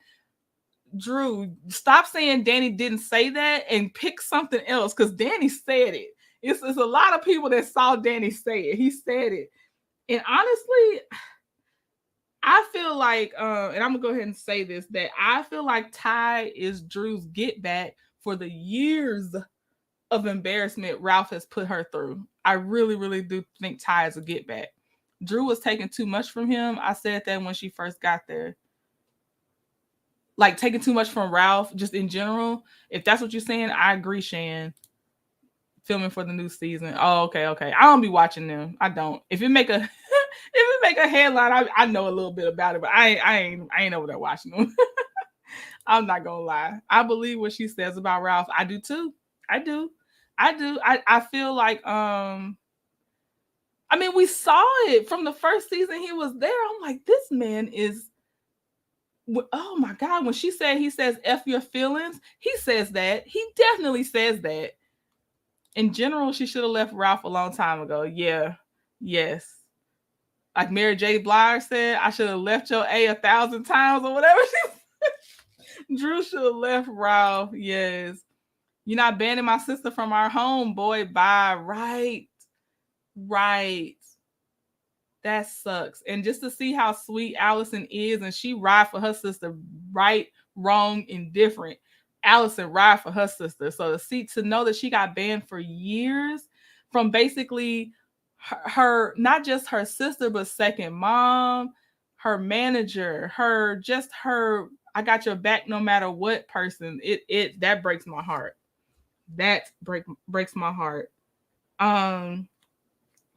Drew, stop saying Danny didn't say that and pick something else, because Danny said it. It's a lot of people that saw Danny say it. He said it. And honestly, I feel like, and I'm going to go ahead and say this, that I feel like Ty is Drew's get back for the years of embarrassment Ralph has put her through. I really do think Ty is a get back. Drew was taking too much from him. I said that when she first got there. Like taking too much from Ralph, just in general. If that's what you're saying, I agree, Shan. Filming for the new season. Oh, okay. I don't be watching them. I don't. If it make a headline, I know a little bit about it, but I ain't over there watching them. I'm not gonna lie. I believe what she says about Ralph. I do too. I do. I feel like I mean, we saw it from the first season he was there. I'm like, this man is, oh my God. When she said he says F your feelings, he says that. He definitely says that. In general, she should have left Ralph a long time ago. Yeah. Yes. Like Mary J. Blige said, I should have left your A 1,000 times or whatever she said. Drew should have left Ralph. Yes. You're not banning my sister from our home, boy. Bye. Right. That sucks. And just to see how sweet Allison is, and she ride for her sister, right, wrong, indifferent. Allison ride for her sister. So to know that she got banned for years from basically her not just her sister, but second mom, her manager, her I got your back no matter what person. It that breaks my heart. That breaks my heart.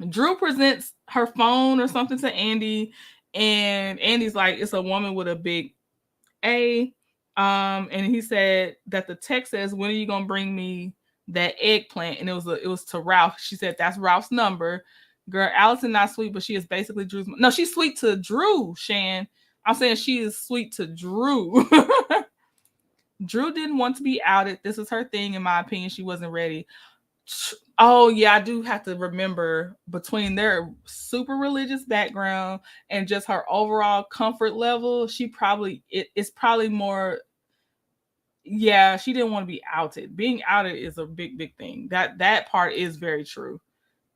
Drew presents her phone or something to Andy, and Andy's like, it's a woman with a big A. And he said that the text says, when are you gonna bring me that eggplant, and it was to Ralph. She said that's Ralph's number. Girl, Allison not sweet, but she is basically Drew's. No, she's sweet to Drew, Shan. I'm saying she is sweet to Drew. Drew didn't want to be outed. This is her thing, in my opinion. She wasn't ready. Oh yeah, I do have to remember, between their super religious background and just her overall comfort level, it's probably more. Yeah, she didn't want to be outed. Being outed is a big thing. That part is very true.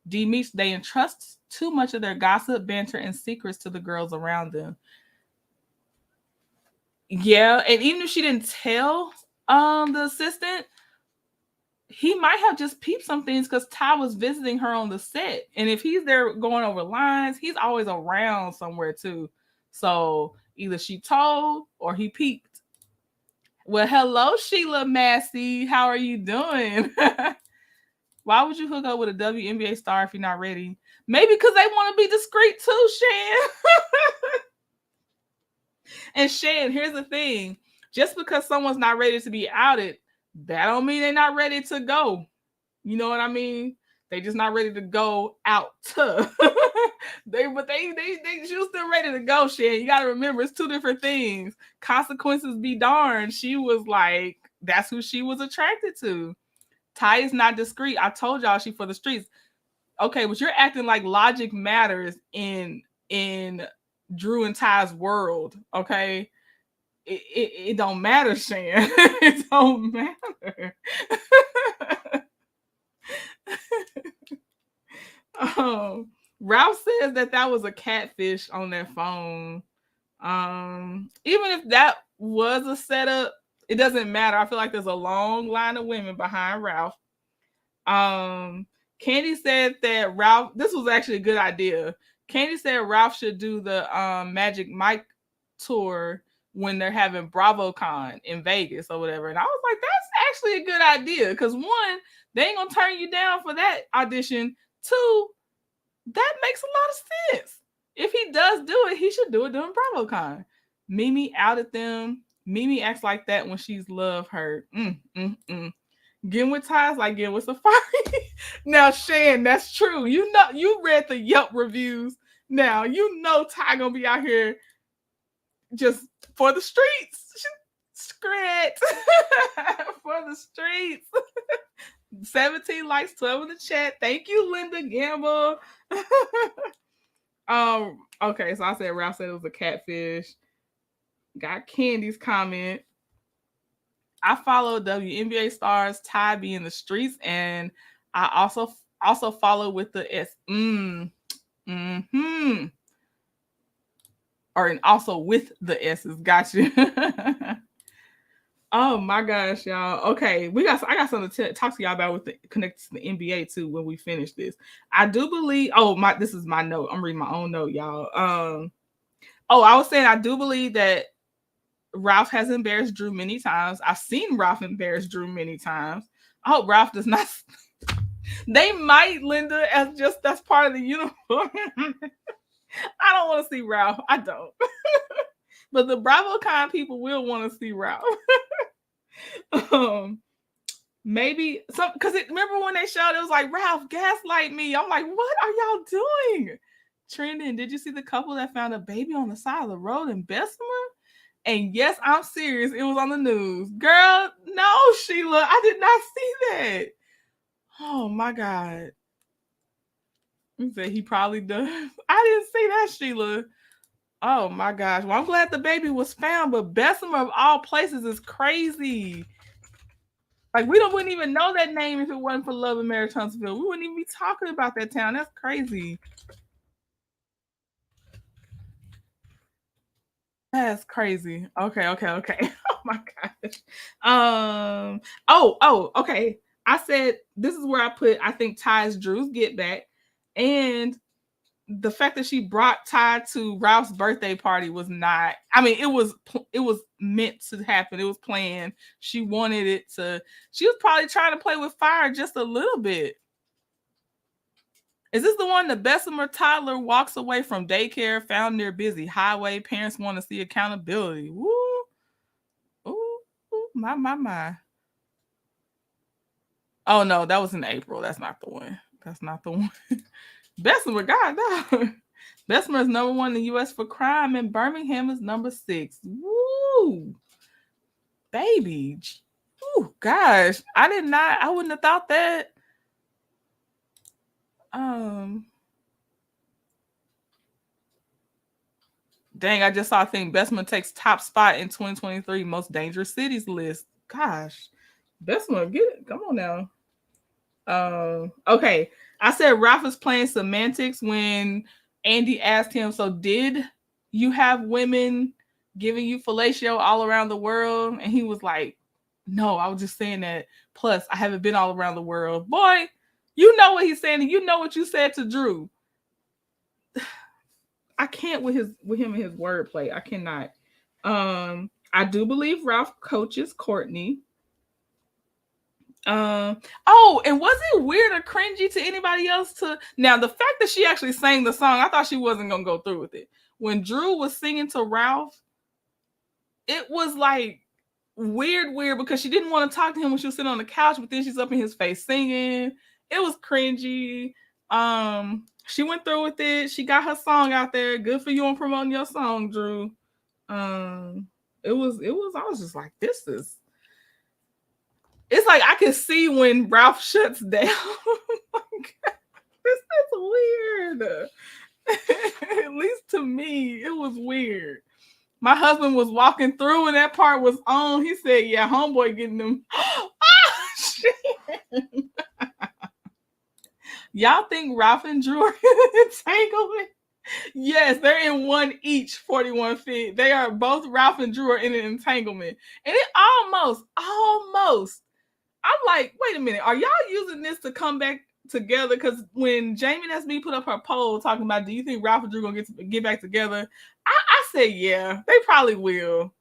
D meets they entrust too much of their gossip, banter, and secrets to the girls around them. Yeah, and even if she didn't tell the assistant, he might have just peeped some things because Ty was visiting her on the set. And if he's there going over lines, he's always around somewhere too. So either she told or he peeped. Well, hello, Sheila Massey. How are you doing? Why would you hook up with a WNBA star if you're not ready? Maybe because they want to be discreet too, Shan. And Shan, here's the thing. Just because someone's not ready to be outed, that don't mean they're not ready to go. You know what I mean? They just not ready to go out. they still ready to go, Shan. You gotta remember, it's two different things. Consequences be darned. She was like, that's who she was attracted to. Ty is not discreet. I told y'all she for the streets. Okay, but you're acting like logic matters in Drew and Ty's world. Okay, it don't matter, Shan. It don't matter. Ralph says that was a catfish on their phone. Even if that was a setup, it doesn't matter. I feel like there's a long line of women behind Ralph. Kandi said that Ralph, this was actually a good idea. Kandi said Ralph should do the Magic Mike tour when they're having BravoCon in Vegas or whatever. And I was like, that's actually a good idea. Because one, they ain't gonna turn you down for that audition. Two, that makes a lot of sense. If he does do it, he should do it during BravoCon. Mimi outed them. Mimi acts like that when she's love hurt. Getting with Ty's like getting with Safari. Now, Shan, that's true. You know, you read the Yelp reviews. Now, you know Ty gonna be out here just for the streets. Scratch. For the streets. 17 likes, 12 in the chat. Thank you, Linda Gamble. Okay, so I said Ralph said it was a catfish. Got Candy's comment. I follow WNBA stars, Ty be in the streets, and I also follow with the S. Or and also with the S's. Gotcha. Oh my gosh, y'all. Okay, I got something to talk to y'all about with the connected to the NBA too when we finish this. I do believe. This is my note. I'm reading my own note, y'all. I was saying I do believe that Ralph has embarrassed Drew many times. I've seen Ralph embarrass Drew many times. I hope Ralph does not. They might, Linda, as just that's part of the uniform. I don't want to see Ralph. I don't. But the BravoCon people will want to see Ralph. Maybe some because remember when they showed it was like Ralph gaslight me. I'm like, what are y'all doing? Trending. Did you see the couple that found a baby on the side of the road in Bessemer? And yes, I'm serious. It was on the news. Girl, no, Sheila. I did not see that. Oh, my God. He said he probably does. I didn't see that, Sheila. Oh, my gosh. Well, I'm glad the baby was found, but Bessemer of all places is crazy. Like, wouldn't even know that name if it wasn't for Love and Marriage Huntsville. We wouldn't even be talking about that town. That's crazy. That's crazy. Okay. Oh my gosh. Okay. I said this is where I put I think Ty's Drew's get back. And the fact that she brought Ty to Ralph's birthday party was not, I mean, it was meant to happen. It was planned. She wanted it to, she was probably trying to play with fire just a little bit. Is this the one the Bessemer toddler walks away from daycare found near busy highway? Parents want to see accountability. Woo. Ooh, my. Oh no, that was in April. That's not the one. That's not the one. Bessemer, God, no. Bessemer is number 1 in the U.S. for crime, and Birmingham is number 6. Woo, baby. Ooh, gosh, I wouldn't have thought that. Dang, I just saw a thing. Bessemer takes top spot in 2023 most dangerous cities list. Gosh, Bessemer, get it. Come on now. Okay. I said Ralph is playing semantics when Andy asked him, so did you have women giving you fellatio all around the world? And he was like, no, I was just saying that. Plus, I haven't been all around the world. Boy, you know what he's saying, and you know what you said to Drew. I can't with him and his wordplay. I cannot. I do believe Ralph coaches Courtney. Oh, and was it weird or cringy to anybody else to now the fact that she actually sang the song? I thought she wasn't gonna go through with it. When Drew was singing to Ralph, it was like weird because she didn't want to talk to him when she was sitting on the couch, but then she's up in his face singing. It was cringy. She went through with it. She got her song out there. Good for you on promoting your song, Drew. It was. I was just like, this is. It's like I can see when Ralph shuts down. Like, this is weird. At least to me, it was weird. My husband was walking through and that part was on. He said, yeah, homeboy getting them. Oh, shit. Y'all think Ralph and Drew are entanglement? Yes, they're in one each 41 feet. They are both Ralph and Drew are in an entanglement. And it almost. I'm like, wait a minute, are y'all using this to come back together? Because when Jamie SB put up her poll talking about, do you think Ralph and Drew gonna get back together? I said, yeah, they probably will.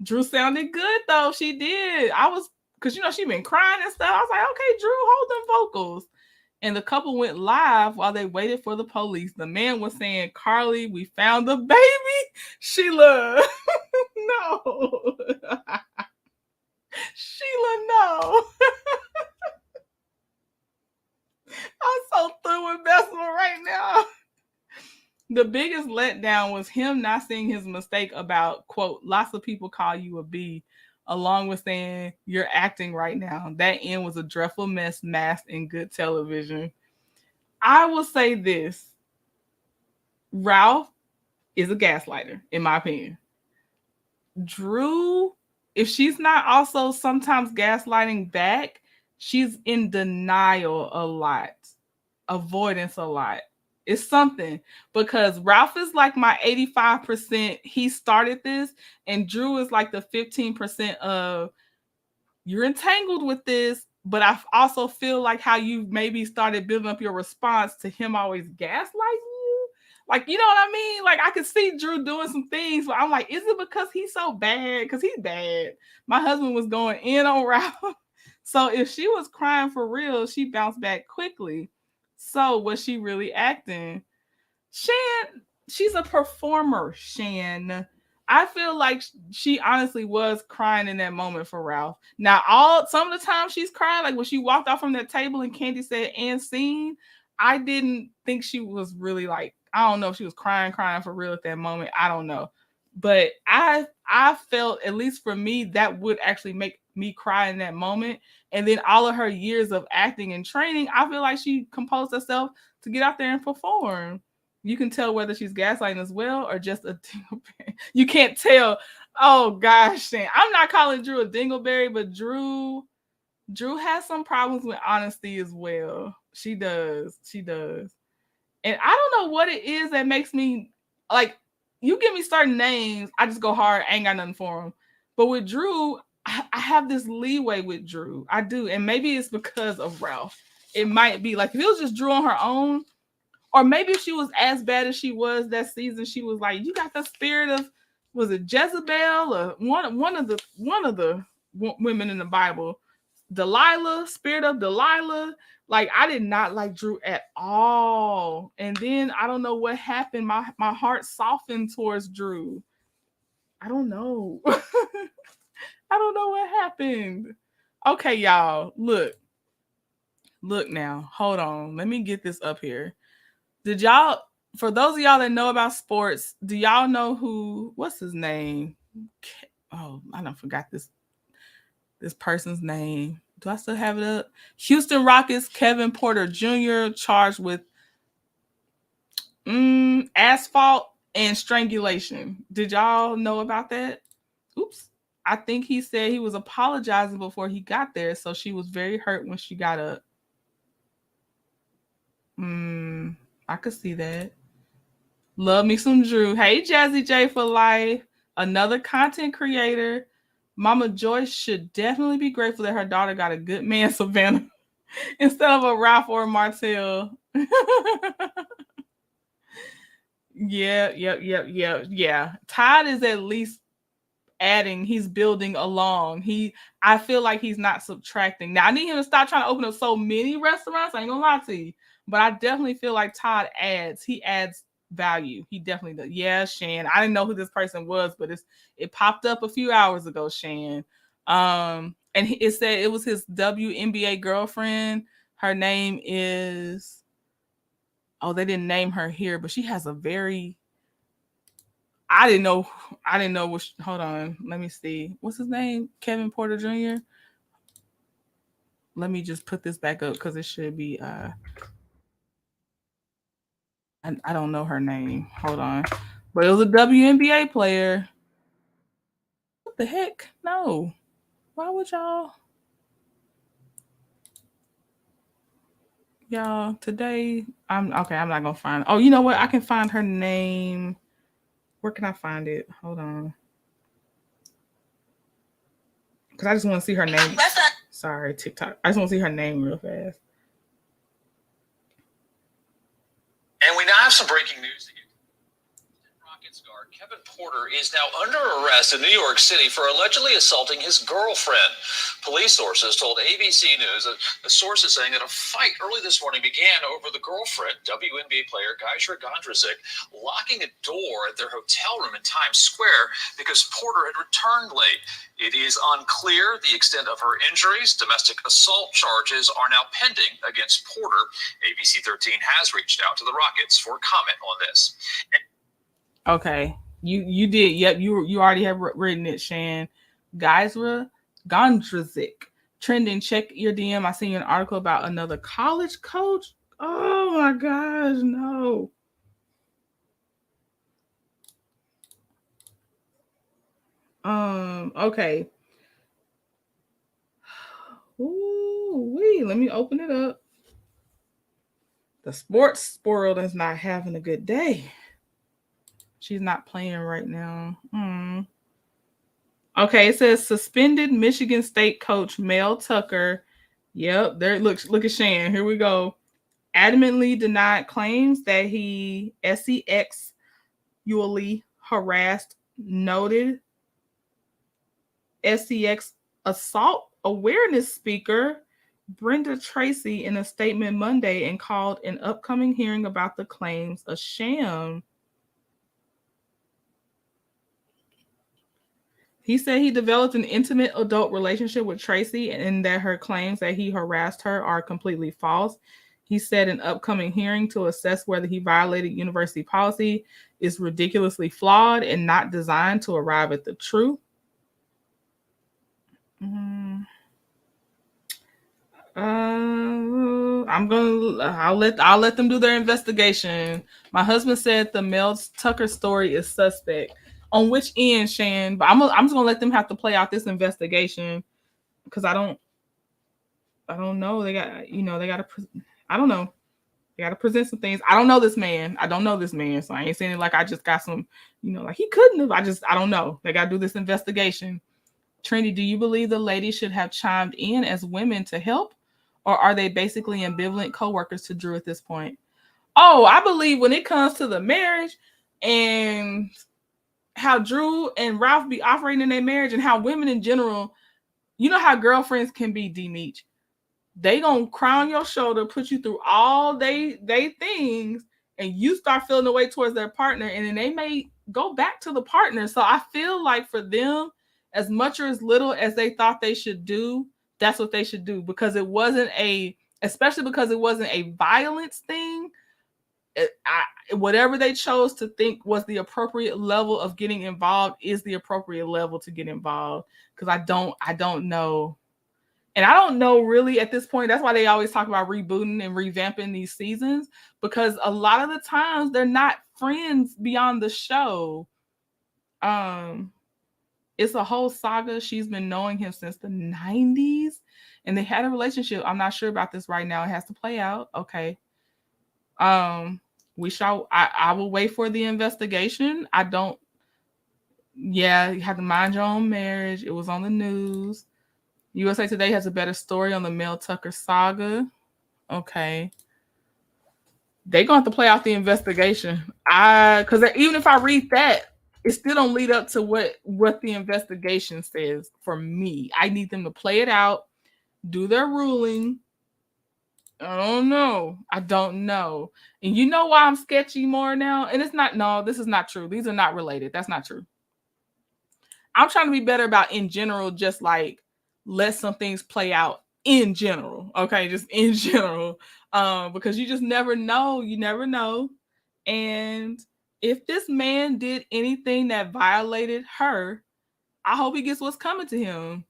Drew sounded good though. She did. Because she been crying and stuff. I was like, okay, Drew, hold them vocals. And the couple went live while they waited for the police. The man was saying, Carly, we found the baby. Sheila, no. Sheila, no. I'm so through with Bessemer right now. The biggest letdown was him not seeing his mistake about, quote, lots of people call you a B, along with saying you're acting right now. That end was a dreadful mess masked in good television. I will say this. Ralph is a gaslighter, in my opinion. Drew, if she's not also sometimes gaslighting back, she's in denial a lot, avoidance a lot. It's something because Ralph is like my 85%. He started this, and Drew is like the 15% of you're entangled with this. But I also feel like how you maybe started building up your response to him always gaslighting you. Like, you know what I mean? Like, I could see Drew doing some things, but I'm like, is it because he's so bad? Because he's bad. My husband was going in on Ralph. So if she was crying for real, she bounced back quickly. So was she really acting? Shan, she's a performer, Shan. I feel like she honestly was crying in that moment for Ralph. Now, some of the time she's crying, like when she walked off from that table and Kandi said, and scene, I didn't think she was really like, I don't know if she was crying for real at that moment. I don't know. But I felt, at least for me, that would actually make me cry in that moment. And then all of her years of acting and training, I feel like she composed herself to get out there and perform. You can tell whether she's gaslighting as well or just a dingleberry. You can't tell. Oh gosh, I'm not calling Drew a dingleberry, but Drew has some problems with honesty as well. She does. And I don't know what it is that makes me like. You give me certain names, I just go hard. I ain't got nothing for them. But with Drew, I have this leeway with Drew. I do, and maybe it's because of Ralph. It might be like if it was just Drew on her own. Or maybe if she was as bad as she was that season, she was like, "You got the spirit of, was it Jezebel or one of the women in the Bible, Delilah, spirit of Delilah." Like I did not like Drew at all, and then I don't know what happened. My heart softened towards Drew. I don't know. I don't know what happened. Okay, y'all, look. Look now, hold on. Let me get this up here. Did y'all, for those of y'all that know about sports, do y'all know what's his name? Oh, I don't forgot this person's name. Do I still have it up? Houston Rockets Kevin Porter Jr. charged with asphalt and strangulation. Did y'all know about that? Oops. I think he said he was apologizing before he got there, so she was very hurt when she got up. I could see that. Love me some Drew. Hey, Jazzy J for life. Another content creator. Mama Joyce should definitely be grateful that her daughter got a good man, Savannah, instead of a Ralph or a Martell. Yeah. Todd is at least adding, he's building along. I feel like he's not subtracting. Now I need him to stop trying to open up so many restaurants. I ain't gonna lie to you. But I definitely feel like Todd adds. He adds value. He definitely does. Yeah, Shan. I didn't know who this person was, but it popped up a few hours ago, Shan. And it said it was his WNBA girlfriend. Her name is, oh, they didn't name her here, but she has a very, I didn't know what, hold on. Let me see. What's his name? Kevin Porter Jr. Let me just put this back up because it should be, I don't know her name. Hold on. But it was a WNBA player. What the heck? No. Why would y'all today? I'm not gonna find. Oh, you know what? I can find her name. Where can I find it? Hold on. Because I just want to see her name. Sorry, TikTok. I just want to see her name real fast. And we now have some breaking news to get. Rockets guard Kevin Porter is now under arrest in New York City for allegedly assaulting his girlfriend. Police sources told ABC News that the source is saying that a fight early this morning began over the girlfriend, WNBA player Gajra Gondrezick, locking a door at their hotel room in Times Square because Porter had returned late. It is unclear the extent of her injuries. Domestic assault charges are now pending against Porter. ABC 13 has reached out to the Rockets for comment on this. Okay. You did. Yep, you already have written it, Shan. Gajra Gondrezick. Trending, check your DM. I seen an article about another college coach. Oh my gosh, no. Okay. Ooh, let me open it up. The sports world is not having a good day. She's not playing right now. Okay, it says suspended Michigan State coach Mel Tucker. Yep, there. Look at Shan. Here we go. Adamantly denied claims that he sexually harassed noted sex assault awareness speaker Brenda Tracy in a statement Monday and called an upcoming hearing about the claims a sham. He said he developed an intimate adult relationship with Tracy and that her claims that he harassed her are completely false. He said an upcoming hearing to assess whether he violated university policy is ridiculously flawed and not designed to arrive at the truth. I'll let them do their investigation. My husband said the Mel Tucker story is suspect. On which end, Shan? But I'm just gonna let them have to play out this investigation because I don't know. They got I don't know. They got to present some things. I don't know this man. So I ain't saying it like I just got some, like he couldn't have. I don't know. They got to do this investigation. Trinity, do you believe the ladies should have chimed in as women to help? Or are they basically ambivalent co-workers to Drew at this point? Oh, I believe when it comes to the marriage and how Drew and Ralph be operating in their marriage and how women in general, you know how girlfriends can be, D-Meech. They gonna cry on your shoulder, put you through all they things, and you start feeling the way towards their partner, and then they may go back to the partner. So I feel like for them, as much or as little as they thought they should do, that's what they should do, because it wasn't a especially because it wasn't a violence thing. Whatever they chose to think was the appropriate level of getting involved is the appropriate level to get involved. Because I don't know. And I don't know really at this point. That's why they always talk about rebooting and revamping these seasons, because a lot of the times they're not friends beyond the show. It's a whole saga. She's been knowing him since the 90s, and they had a relationship. I'm not sure about this right now. It has to play out. Okay. We shall. I will wait for the investigation. I don't. Yeah, you have to mind your own marriage. It was on the news. USA Today has a better story on the Mel Tucker saga. Okay. They're going to have to play out the investigation. Because even if I read that, it still don't lead up to what the investigation says for me. I need them to play it out, do their ruling. I don't know. I don't know. And you know why I'm sketchy more now? And it's not, no, this is not true. These are not related. That's not true. I'm trying to be better about in general, just like let some things play out in general. Okay, just in general. Because you just never know. You never know. And if this man did anything that violated her, I hope he gets what's coming to him.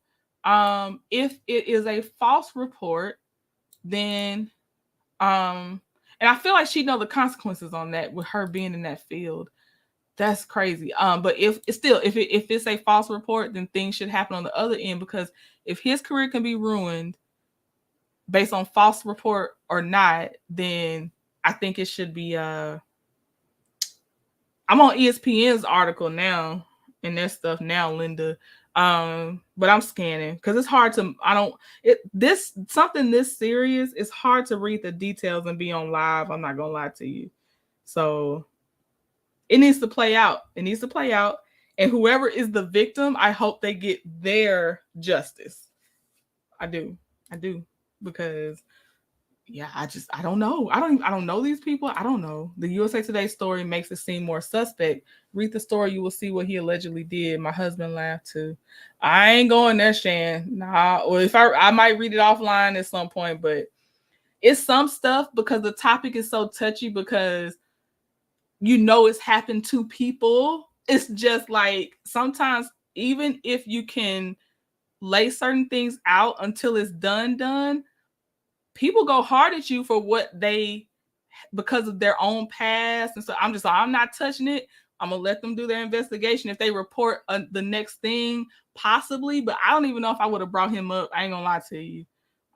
If it is a false report, then and I feel like she know the consequences on that with her being in that field. That's crazy. But if it's a false report, then things should happen on the other end, because if his career can be ruined based on false report or not, then I think it should be I'm on ESPN's article now and their stuff now, Linda. But I'm scanning because it's hard to something this serious, it's hard to read the details and be on live. I'm not gonna lie to you. So it needs to play out. It needs to play out. And whoever is the victim, I hope they get their justice. I do. Because yeah, I don't know. I don't know these people. I don't know. The USA Today story makes it seem more suspect. Read the story, you will see what he allegedly did. My husband laughed too. I ain't going there, Shan. Nah. Or if I might read it offline at some point, but it's some stuff because the topic is so touchy, because it's happened to people. It's just like sometimes even if you can lay certain things out until it's done, people go hard at you for what they, because of their own past. And so I'm not touching it. I'm gonna let them do their investigation. If they report the next thing, possibly, but I don't even know if I would have brought him up. I ain't gonna lie to you.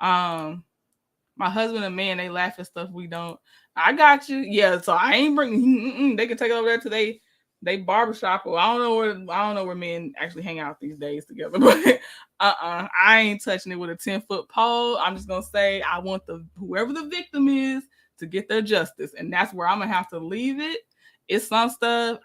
My husband and man, they laugh at stuff we don't. I got you. Yeah, so I ain't bringing. They can take it over there to they barbershop. Or I don't know where men actually hang out these days together. But I ain't touching it with a 10-foot pole. I'm just gonna say I want whoever the victim is to get their justice, and that's where I'm gonna have to leave it. It's some stuff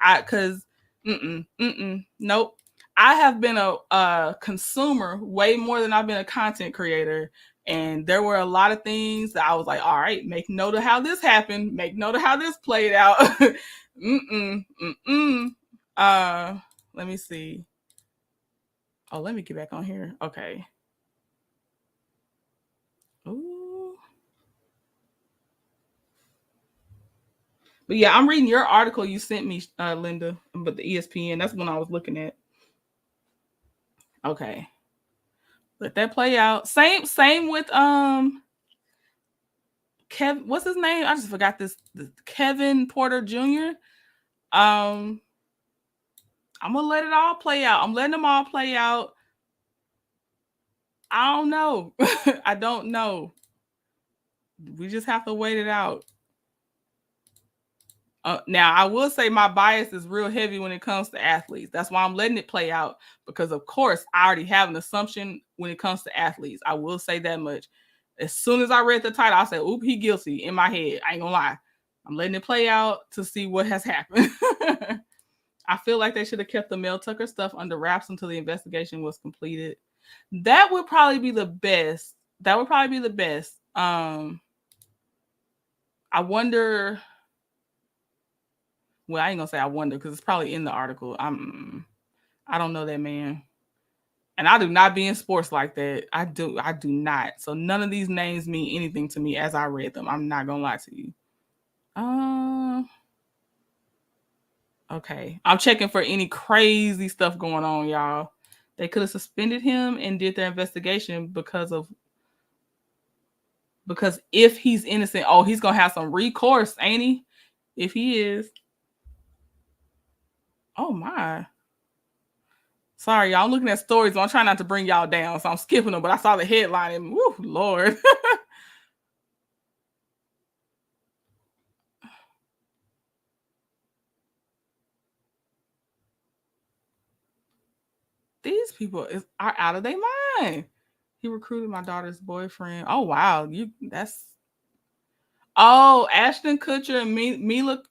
nope. I have been a consumer way more than I've been a content creator. And there were a lot of things that I was like, all right, make note of how this happened. Make note of how this played out. Let me see. Oh, let me get back on here. Okay. Ooh. But yeah, I'm reading your article you sent me, Linda, but the ESPN, that's when I was looking at. Okay. Let that play out. Same with Kevin, what's his name? I just forgot this Kevin Porter Jr. I'm gonna let it all play out. I'm letting them all play out. I don't know. I don't know. We just have to wait it out. Now, I will say my bias is real heavy when it comes to athletes. That's why I'm letting it play out, because, of course, I already have an assumption when it comes to athletes. I will say that much. As soon as I read the title, I said, oop, he guilty in my head. I ain't gonna lie. I'm letting it play out to see what has happened. I feel like they should have kept the Mel Tucker stuff under wraps until the investigation was completed. That would probably be the best. I wonder. Well, I ain't gonna say I wonder, because it's probably in the article. I don't know that man. And I do not be in sports like that. I do not. So none of these names mean anything to me as I read them. I'm not gonna lie to you. Okay. I'm checking for any crazy stuff going on, y'all. They could have suspended him and did their investigation because if he's innocent, oh, he's gonna have some recourse, ain't he? If he is. Oh my. Sorry, y'all. I'm looking at stories, but I'm trying not to bring y'all down, so I'm skipping them. But I saw the headline and woo, Lord. These people are out of their mind. He recruited my daughter's boyfriend. Oh wow, Ashton Kutcher and Mila.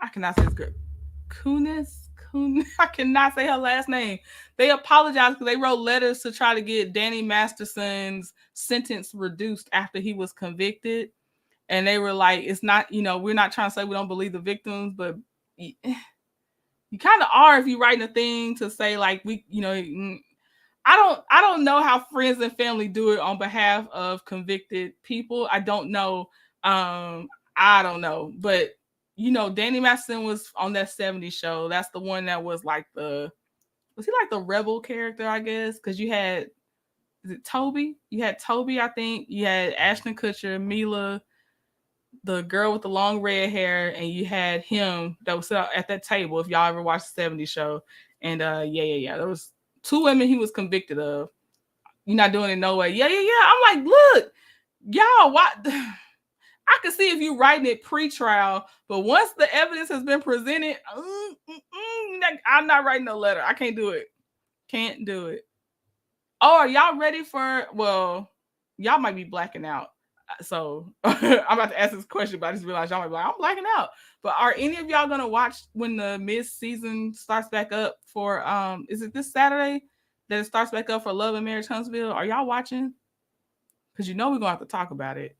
I cannot say this girl. Kunis. I cannot say her last name. They apologized because they wrote letters to try to get Danny Masterson's sentence reduced after he was convicted. And they were like, it's not, we're not trying to say we don't believe the victims, but you kind of are if you're writing a thing to say like I don't know how friends and family do it on behalf of convicted people. I don't know. I don't know, but Danny Masterson was on that 70s show. That's the one that was like was he like the rebel character, I guess? Because is it Toby? You had Toby, I think. You had Ashton Kutcher, Mila, the girl with the long red hair, and you had him that was at that table. If y'all ever watched the 70s show, and yeah, there was 2 women he was convicted of. You're not doing it no way. Yeah. I'm like, look, y'all, what? I can see if you writing it pre-trial, but once the evidence has been presented, I'm not writing no letter. I can't do it. Can't do it. Oh, are y'all ready for? Well, y'all might be blacking out. So I'm about to ask this question, but I just realized y'all might be like, I'm blacking out. But are any of y'all gonna watch when the mid-season starts back up for? Is it this Saturday that it starts back up for Love and Marriage Huntsville? Are y'all watching? Because we're gonna have to talk about it.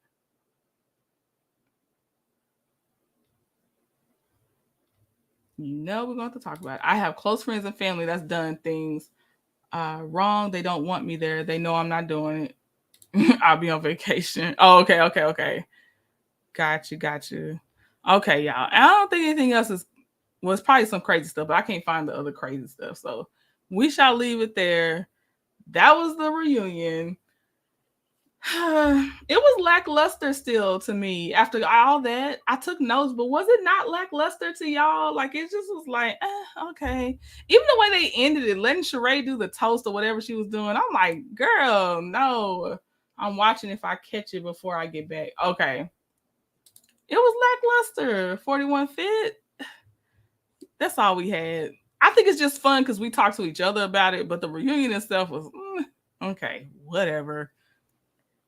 We're gonna have to talk about it. I have close friends and family that's done things wrong. They don't want me there. They know I'm not doing it. I'll be on vacation. Oh, okay. Got you. Okay, y'all. I don't think anything else was probably some crazy stuff, but I can't find the other crazy stuff. So we shall leave it there. That was the reunion. It was lackluster still to me after all that. I took notes, but was it not lackluster to y'all? Like it just was like, okay. Even the way they ended it, letting Sheree do the toast or whatever she was doing, I'm like, girl, no. I'm watching if I catch it before I get back. Okay. It was lackluster. 41 fit. That's all we had. I think it's just fun because we talked to each other about it, but the reunion itself was okay, whatever.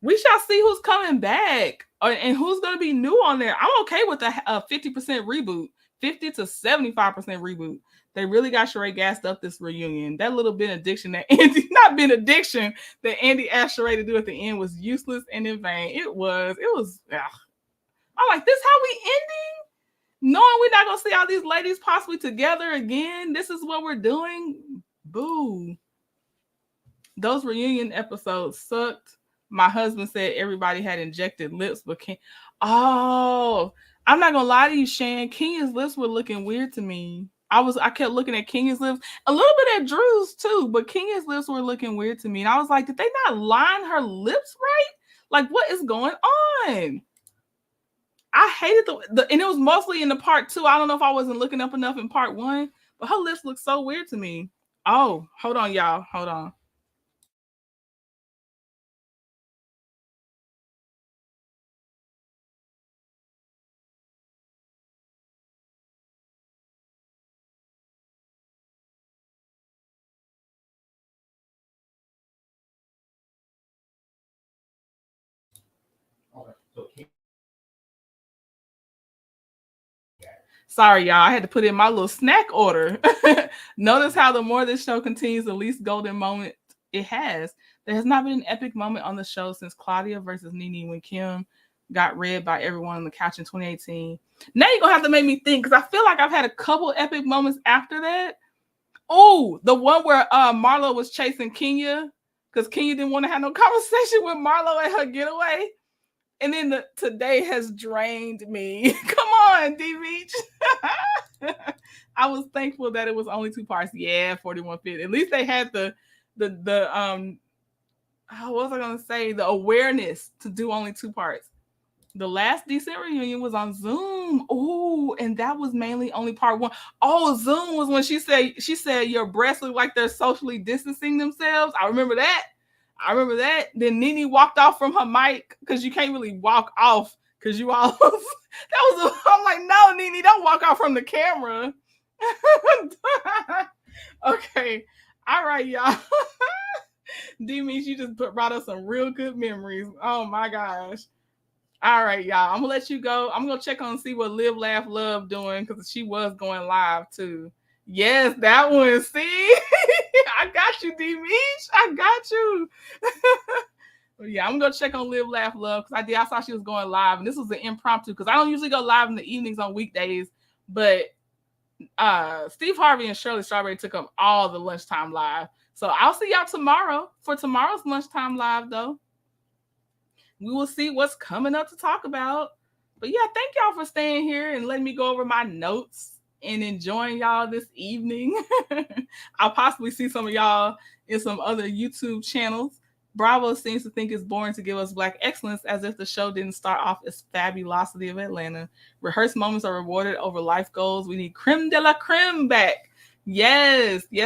We shall see who's coming back and who's going to be new on there. I'm okay with a 50% reboot, 50 to 75% reboot. They really got Sheree gassed up this reunion. That little benediction that that Andy asked Sheree to do at the end was useless and in vain. It was. I'm like, this how we ending? Knowing we're not going to see all these ladies possibly together again. This is what we're doing. Boo. Those reunion episodes sucked. My husband said everybody had injected lips, but I'm not gonna lie to you, Shan. Kenya's lips were looking weird to me. I kept looking at Kenya's lips, a little bit at Drew's too, but Kenya's lips were looking weird to me. And I was like, did they not line her lips right? Like, what is going on? I hated and it was mostly in the part 2. I don't know if I wasn't looking up enough in part 1, but her lips look so weird to me. Oh, hold on, y'all. Hold on. Sorry, y'all. I had to put in my little snack order. Notice how the more this show continues, the least golden moment it has. There has not been an epic moment on the show since Claudia versus Nene when Kim got read by everyone on the couch in 2018. Now you're going to have to make me think because I feel like I've had a couple epic moments after that. Oh, the one where Marlo was chasing Kenya because Kenya didn't want to have no conversation with Marlo at her getaway. And then today has drained me. Come on, D Beach. I was thankful that it was only 2 parts. Yeah, 4150. At least they had the what was I gonna say? The awareness to do only 2 parts. The last decent reunion was on Zoom. Oh, and that was mainly only part 1. Oh, Zoom was when she said your breasts look like they're socially distancing themselves. I remember that. Then Nene walked off from her mic because you can't really walk off because you all I'm like, no, Nene, don't walk off from the camera. Okay. All right, y'all. D means you just brought us some real good memories. Oh my gosh. All right, y'all. I'm gonna let you go. I'm gonna check on see what Live Laugh Love doing because she was going live too. Yes, that one. See, I got you, D Meech. I got you. Yeah, I'm gonna check on Live Laugh Love because I saw she was going live, and this was an impromptu because I don't usually go live in the evenings on weekdays, but Steve Harvey and Shirley Strawberry took up all the lunchtime live. So I'll see y'all tomorrow for tomorrow's lunchtime live, though. We will see what's coming up to talk about. But yeah, thank y'all for staying here and letting me go over my notes and enjoying y'all this evening. I'll possibly see some of y'all in some other YouTube channels. Bravo seems to think it's boring to give us Black excellence as if the show didn't start off as Fabulosity of Atlanta. Rehearsed moments are rewarded over life goals. We need creme de la creme back. Yes. D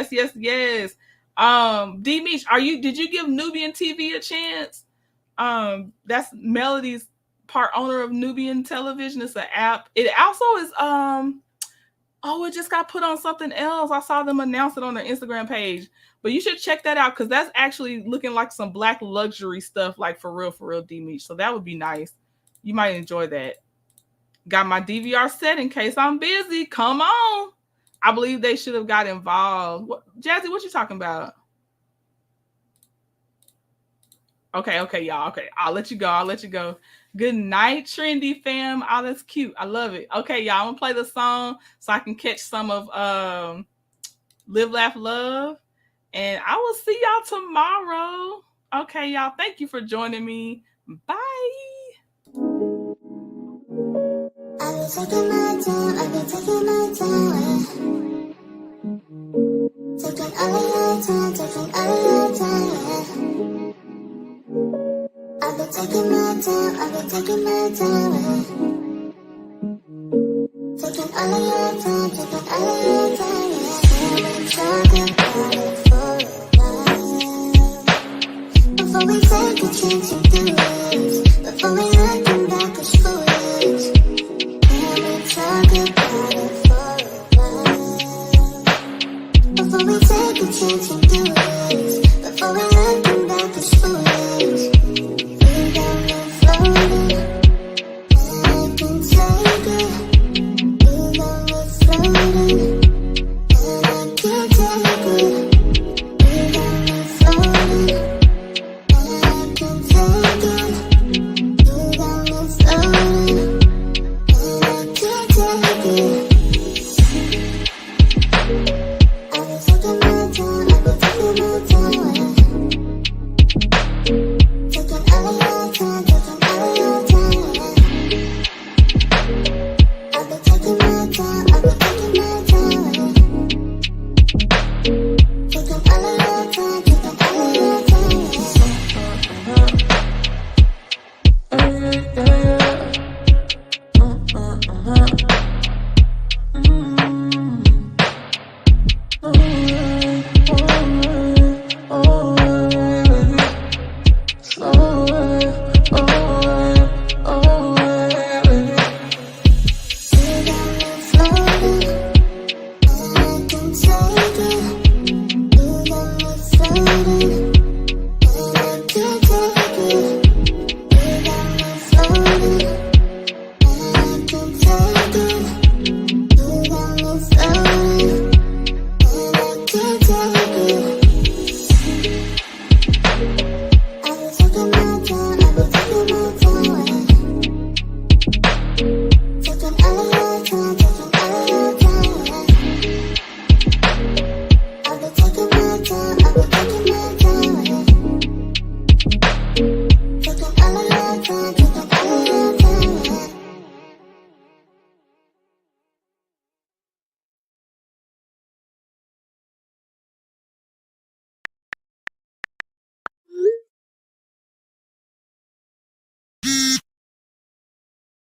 Meech, did you give Nubian TV a chance? That's Melody's part owner of Nubian Television. It's an app. It also is it just got put on something else. I saw them announce it on their Instagram page. But you should check that out because that's actually looking like some Black luxury stuff, like for real, D Meech. So that would be nice. You might enjoy that. Got my DVR set in case I'm busy. Come on. I believe they should have got involved. Jazzy, what you talking about? Okay, y'all. Okay, I'll let you go. Good night, Trendy fam. Oh, that's cute. I love it. Okay, y'all, I'm gonna play the song so I can catch some of Live, Laugh, Love. And I will see y'all tomorrow. Okay, y'all. Thank you for joining me. Bye. I've been taking my time. Taking all of your time. I've been taking my time. Taking all of your time. Talking about it for a while. Before we take a chance and do it. Before we looking back as foolish. I've been talking about it for a while. Before we take a chance and do it. Before we looking back as foolish. We got me floating. I can take it. We got me floating. Taking all of your time.